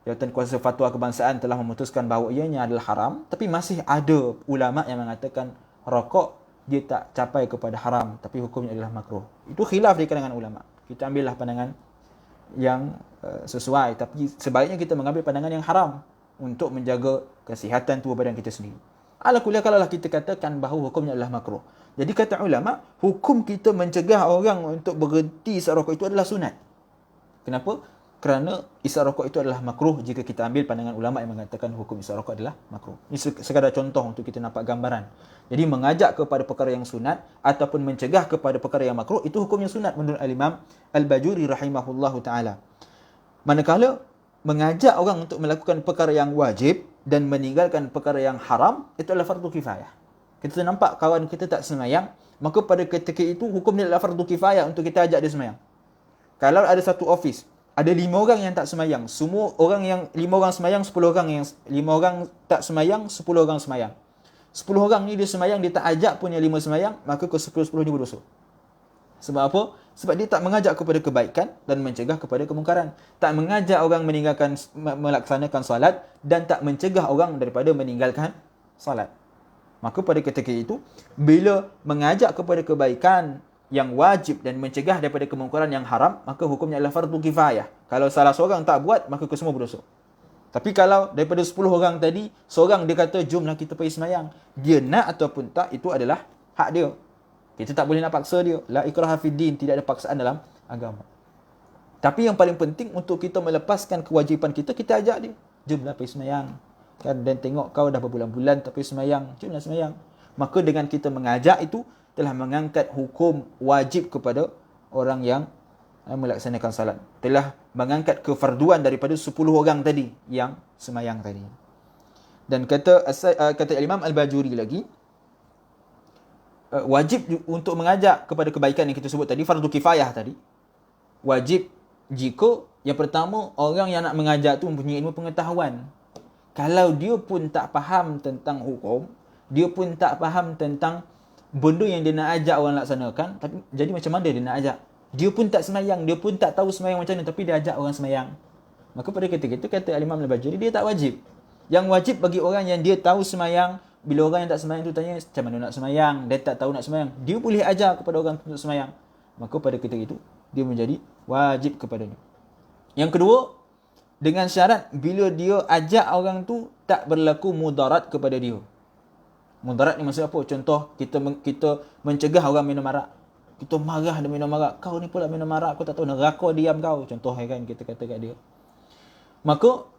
Jabatan Kuasa Fatwa Kebangsaan, telah memutuskan bahawa ianya adalah haram, tapi masih ada ulama yang mengatakan rokok dia tak capai kepada haram, tapi hukumnya adalah makruh. Itu khilaf di kalangan ulama. Kita ambillah pandangan yang sesuai, tapi sebaiknya kita mengambil pandangan yang haram untuk menjaga kesihatan tubuh badan kita sendiri. Ala kuliah, kalaulah kita katakan bahawa hukumnya adalah makruh. Jadi kata ulama, hukum kita mencegah orang untuk berhenti isap rokok itu adalah sunat. Kenapa? Kerana isap rokok itu adalah makruh jika kita ambil pandangan ulama yang mengatakan hukum isap rokok adalah makruh. Ini sekadar contoh untuk kita nampak gambaran. Jadi mengajak kepada perkara yang sunat ataupun mencegah kepada perkara yang makruh, itu hukumnya sunat menurut Al-Imam Al-Bajuri rahimahullahu ta'ala. Manakala mengajak orang untuk melakukan perkara yang wajib dan meninggalkan perkara yang haram, itu adalah fardu kifayah. Kita nampak kawan kita tak semayang, maka pada ketika itu hukumnya adalah fardu kifayah untuk kita ajak dia semayang. Kalau ada satu office, ada 5 orang yang tak semayang, semua orang yang 5 orang semayang, 10 orang yang 5 orang tak semayang, 10 orang semayang. 10 orang ni dia semayang, dia tak ajak pun yang 5 semayang, maka ke 10 ni berdosa. Sebab apa? Sebab dia tak mengajak kepada kebaikan dan mencegah kepada kemungkaran. Tak mengajak orang melaksanakan solat dan tak mencegah orang daripada meninggalkan solat. Maka pada ketika itu, bila mengajak kepada kebaikan yang wajib dan mencegah daripada kemungkaran yang haram, maka hukumnya adalah fardu kifayah. Kalau salah seorang tak buat, maka kesemua berdosa. Tapi kalau daripada 10 orang tadi, seorang dia kata, jomlah kita pergi semayang, dia nak ataupun tak, itu adalah hak dia. Kita tak boleh nak paksa dia. La ikraha fid din, tidak ada paksaan dalam agama. Tapi yang paling penting untuk kita melepaskan kewajipan kita, kita ajak dia. Jomlah pergi semayang. Kan, dan tengok kau dah berbulan-bulan tak pergi semayang, jomlah semayang. Maka dengan kita mengajak itu, telah mengangkat hukum wajib kepada orang yang melaksanakan salat. Telah mengangkat kefarduan daripada 10 orang tadi yang semayang tadi. Dan kata Imam Al-Bajuri lagi, wajib untuk mengajak kepada kebaikan yang kita sebut tadi, fardu kifayah tadi, wajib jika yang pertama, orang yang nak mengajak tu mempunyai ilmu pengetahuan. Kalau dia pun tak faham tentang hukum, dia pun tak faham tentang benda yang dia nak ajak orang laksanakan, tapi jadi macam mana dia nak ajak? Dia pun tak semayang, dia pun tak tahu semayang macam mana, tapi dia ajak orang semayang. Maka pada ketika itu kata Al-Imam Al-Bajuri, dia tak wajib. Yang wajib bagi orang yang dia tahu semayang, bila orang yang tak semayang tu tanya macam mana nak semayang, dia tak tahu nak semayang, dia boleh ajar kepada orang untuk semayang. Maka pada ketika itu dia menjadi wajib kepadanya. Yang kedua, dengan syarat bila dia ajak orang tu tak berlaku mudarat kepada dia. Mudarat ni maksud apa? Contoh, kita mencegah orang minum arak. Kita marah dia minum arak. Kau ni pula minum arak, aku tak tahu neraka diam kau. Contoh kan kita kata kat dia. Maka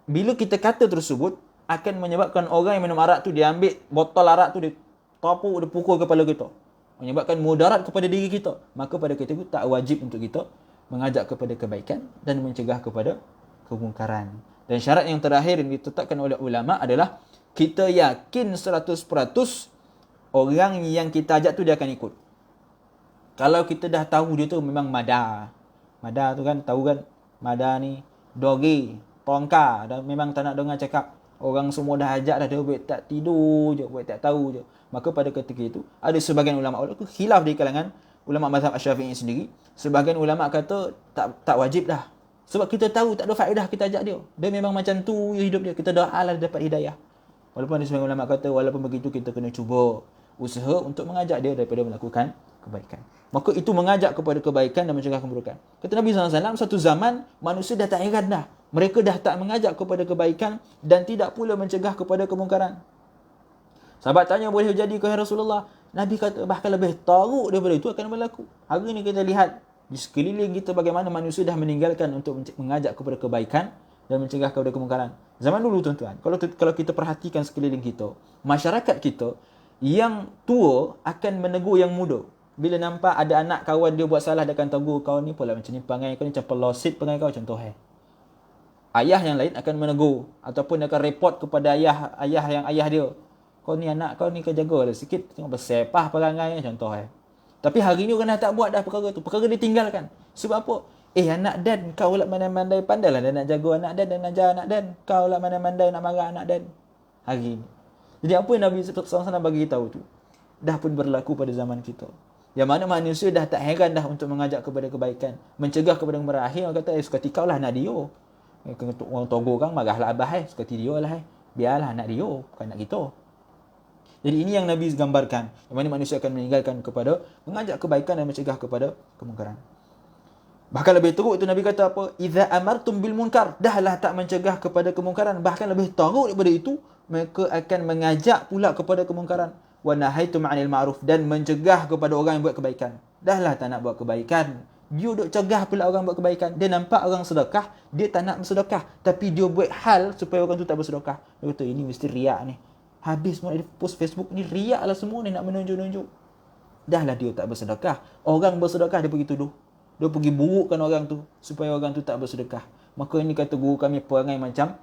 bila kita kata tersebut akan menyebabkan orang yang minum arak tu dia ambil botol arak tu, dia tapuk, dia pukul kepala kita. Menyebabkan mudarat kepada diri kita. Maka pada ketika itu tak wajib untuk kita mengajak kepada kebaikan dan mencegah kepada kemungkaran. Dan syarat yang terakhir yang ditetapkan oleh ulama adalah kita yakin 100% orang yang kita ajak tu dia akan ikut. Kalau kita dah tahu dia tu memang madar. Madar tu kan, tahu kan? Madar ni dogi, tongka, dan memang tak nak dengar cakap. Orang semua dah ajak dah, dia buat tak tidur je, buat tak tahu je. Maka pada ketika itu ada sebahagian ulama khilaf di kalangan ulama mazhab Asy-Syafi'i sendiri. Sebahagian ulama kata tak wajib dah. Sebab kita tahu tak ada faedah kita ajak dia. Dia memang macam tu hidup dia. Kita doa lah dapat hidayah. Walaupun ada sebahagian ulama kata walaupun begitu kita kena cuba usaha untuk mengajak dia daripada melakukan kebaikan. Maka itu mengajak kepada kebaikan dan mencegah keburukan. Kata Nabi SAW, satu zaman manusia dah tak heran dah. Mereka dah tak mengajak kepada kebaikan dan tidak pula mencegah kepada kemungkaran. Sahabat tanya, boleh jadi ke Rasulullah? Nabi kata bahkan lebih teruk daripada itu akan berlaku. Hari ini kita lihat di sekeliling kita bagaimana manusia dah meninggalkan untuk mengajak kepada kebaikan dan mencegah kepada kemungkaran. Zaman dulu tuan-tuan, kalau kita perhatikan sekeliling kita, masyarakat kita yang tua akan menegur yang muda. Bila nampak ada anak kawan dia buat salah, dia akan tegur, kau ni pula macam ni perangai kau ni, macam pelosit perangai kau, contoh. Ayah yang lain akan menegur ataupun akan report kepada ayah yang ayah dia. Kau ni anak kau ni kau jagalah sikit, tengok bersepah perangai, contoh. Tapi hari ni orang dah tak buat dah perkara tu. Perkara ditinggalkan. Sebab apa? Anak Dan, kau lah mandai-mandai, pandailah dia nak jaga anak Dan dan ajar anak Dan. Kau lah mandai-mandai nak marah anak Dan. Hari ni. Jadi apa yang Nabi SAW bagi tahu tu dah pun berlaku pada zaman kita. Yang mana manusia dah tak heran dah untuk mengajak kepada kebaikan, mencegah kepada kemungkaran. Akhir orang kata, suka kau lah nak dia. Orang Togo kan marahlah abah suka dia lah. Biarlah nak dia, bukan nak kita. Jadi ini yang Nabi gambarkan. Yang mana manusia akan meninggalkan kepada mengajak kebaikan dan mencegah kepada kemungkaran. Bahkan lebih teruk itu Nabi kata apa? Idza amartum bil munkar, dahlah tak mencegah kepada kemungkaran. Bahkan lebih teruk daripada itu, mereka akan mengajak pula kepada kemungkaran. Wa nahaitum 'anil ma'ruf, dan mencegah kepada orang yang buat kebaikan. Dahlah tak nak buat kebaikan, dia duk cegah pula orang buat kebaikan. Dia nampak orang sedekah, dia tak nak bersedekah, tapi dia buat hal supaya orang tu tak bersedekah. Dia kata ini mesti riak ni. Habis semua dia post Facebook ni, riak lah semua ni, nak menunjuk-nunjuk. Dahlah dia tak bersedekah, orang bersedekah dia pergi tuduh. Dia pergi burukkan orang tu supaya orang tu tak bersedekah. Maka ini kata guru kami perangai macam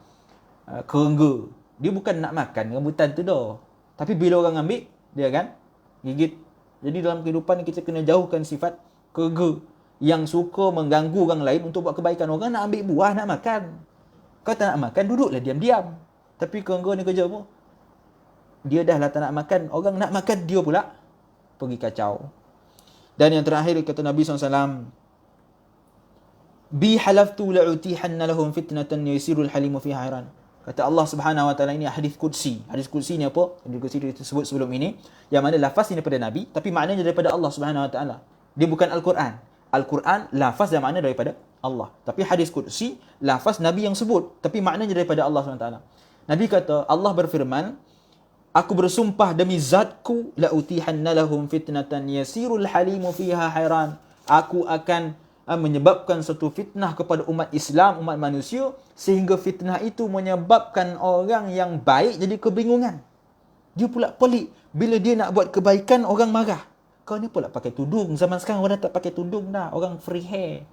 kerengga. Dia bukan nak makan rambutan tu dah, tapi bila orang ambil, dia akan gigit. Jadi dalam kehidupan kita kena jauhkan sifat kerengga yang suka mengganggu orang lain untuk buat kebaikan. Orang nak ambil buah, nak makan. Kau tak nak makan, duduklah diam-diam. Tapi kerengga ni kerja apa? Dia dah lah tak nak makan. Orang nak makan, dia pula pergi kacau. Dan yang terakhir kata Nabi SAW, bi halaftu la'utihanna lahum fitnatan yasirul halimu fiha hairan. Kata Allah Subhanahu Wa Taala, ini hadis qudsi. Hadis qudsi ni apa? Hadis qudsi disebut sebelum ini, yang mana lafaz ini daripada Nabi, tapi maknanya daripada Allah Subhanahu Wa Taala. Dia bukan Al-Quran. Al-Quran lafaz dan makna daripada Allah. Tapi hadis qudsi lafaz Nabi yang sebut, tapi maknanya daripada Allah Subhanahu Wa Taala. Nabi kata, Allah berfirman, aku bersumpah demi zatku, la'utihanna lahum fitnatan yasirul halimu fiha hairan. Aku akan menyebabkan satu fitnah kepada umat Islam, umat manusia, sehingga fitnah itu menyebabkan orang yang baik jadi kebingungan. Dia pula pelik. Bila dia nak buat kebaikan, orang marah. Kau ni pula pakai tudung. Zaman sekarang orang dah tak pakai tudung dah. Orang free hair.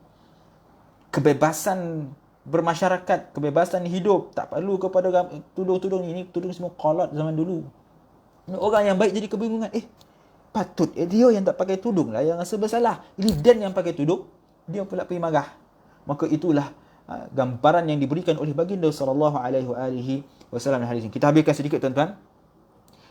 Kebebasan bermasyarakat, kebebasan hidup. Tak perlu kepada tudung-tudung ini. Tudung semua kolot zaman dulu. Orang yang baik jadi kebingungan. Patut dia yang tak pakai tudung lah yang rasa bersalah. Ini Dan yang pakai tudung, dia pula pergi marah. Maka itulah gambaran yang diberikan oleh baginda sallallahu alaihi wasallam dalam hadis ini. Kita habiskan sedikit tuan-tuan.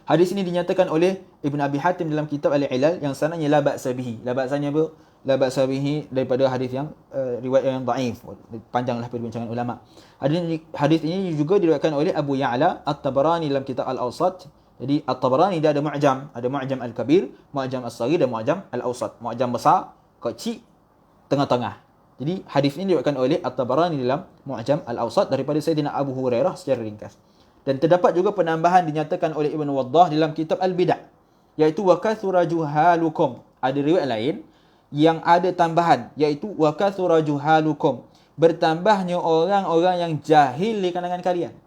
Hadis ini dinyatakan oleh Ibn Abi Hatim dalam kitab Al-Ilal yang sanadnya la ba'sa bihi. La ba'sanya apa? La ba'sa bihi daripada hadis yang riwayat yang dhaif. Panjanglah perbincangan ulama. Hadis ini juga diriwayatkan oleh Abu Ya'la At-Tabarani dalam kitab Al-Awsat. Jadi At-Tabarani dia ada mu'jam, ada mu'jam Al-Kabir, mu'jam As-Saghir dan mu'jam Al-Awsat. Mu'jam besar, kecil, tengah-tengah. Jadi hadis ini diriwayatkan oleh At-Tabarani dalam mu'jam Al-Awsat daripada Sayyidina Abu Hurairah secara ringkas. Dan terdapat juga penambahan dinyatakan oleh Ibn Waddah dalam kitab Al-Bid'ah, iaitu wa kathura juhalukum. Ada riwayat lain yang ada tambahan, iaitu wa kathura juhalukum, bertambahnya orang-orang yang jahil di kalangan kalian.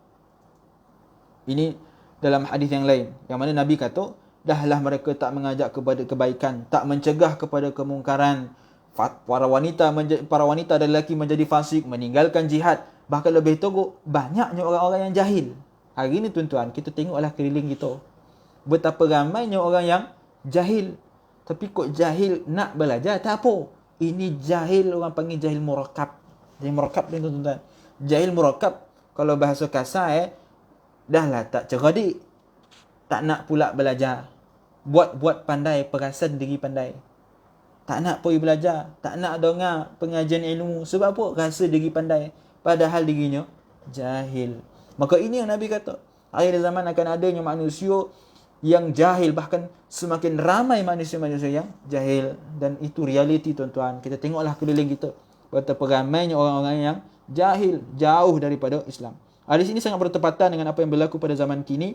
Ini dalam hadis yang lain, yang mana Nabi kata, dahlah mereka tak mengajak kepada kebaikan, tak mencegah kepada kemungkaran. Para wanita dan lelaki menjadi fasik, meninggalkan jihad. Bahkan lebih teruk, banyaknya orang-orang yang jahil. Hari ni tuan-tuan, kita tengoklah keliling kita. Betapa ramainya orang yang jahil. Tapi kok jahil nak belajar, tak apa. Ini jahil, orang panggil jahil murakab. Jahil murakab ni tuan-tuan. Jahil murakab, kalau bahasa kasar dahlah tak cerdik. Tak nak pula belajar. Buat pandai, perasan diri pandai. Tak nak pergi belajar. Tak nak dengar pengajian ilmu. Sebab apa? Rasa diri pandai. Padahal dirinya jahil. Maka ini yang Nabi kata, akhir zaman akan adanya manusia yang jahil, bahkan semakin ramai manusia-manusia yang jahil. Dan itu realiti tuan-tuan. Kita tengoklah keliling kita, betapa ramainya orang-orang yang jahil, jauh daripada Islam. Hadis ini sangat bertepatan dengan apa yang berlaku pada zaman kini,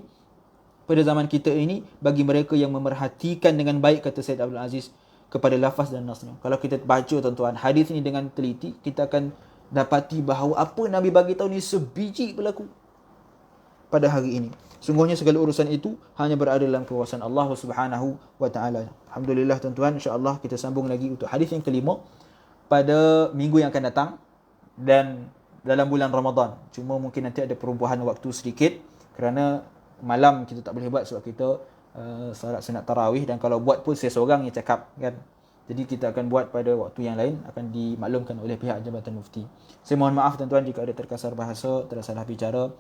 pada zaman kita ini, bagi mereka yang memerhatikan dengan baik, kata Said Abdul Aziz, kepada lafaz dan nasnya. Kalau kita baca tuan-tuan hadis ini dengan teliti, kita akan dapati bahawa apa Nabi bagi tahu ni sebiji berlaku pada hari ini. Sungguhnya segala urusan itu hanya berada dalam kekuasaan Allah Subhanahu wa taala. Alhamdulillah tuan-tuan, insya-Allah kita sambung lagi untuk hadis yang kelima pada minggu yang akan datang dan dalam bulan Ramadan. Cuma mungkin nanti ada perubahan waktu sedikit kerana malam kita tak boleh buat sebab kita solat sunat tarawih, dan kalau buat pun saya seorang yang cakap kan. Jadi kita akan buat pada waktu yang lain, akan dimaklumkan oleh pihak Jabatan Mufti. Saya mohon maaf tuan-tuan jika ada terkasar bahasa, tersalah bicara.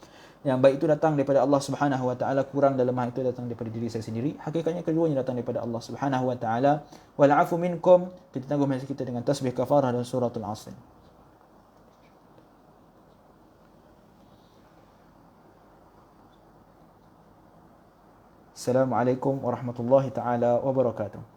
Yang baik itu datang daripada Allah Subhanahu wa taala, kurang dan lemah itu datang daripada diri saya sendiri. Hakikatnya keduanya datang daripada Allah Subhanahu wa taala. Wal afu minkum. Kita tangguh majlis kita dengan tasbih kafarah dan suratul Asr. Assalamualaikum warahmatullahi taala wabarakatuh.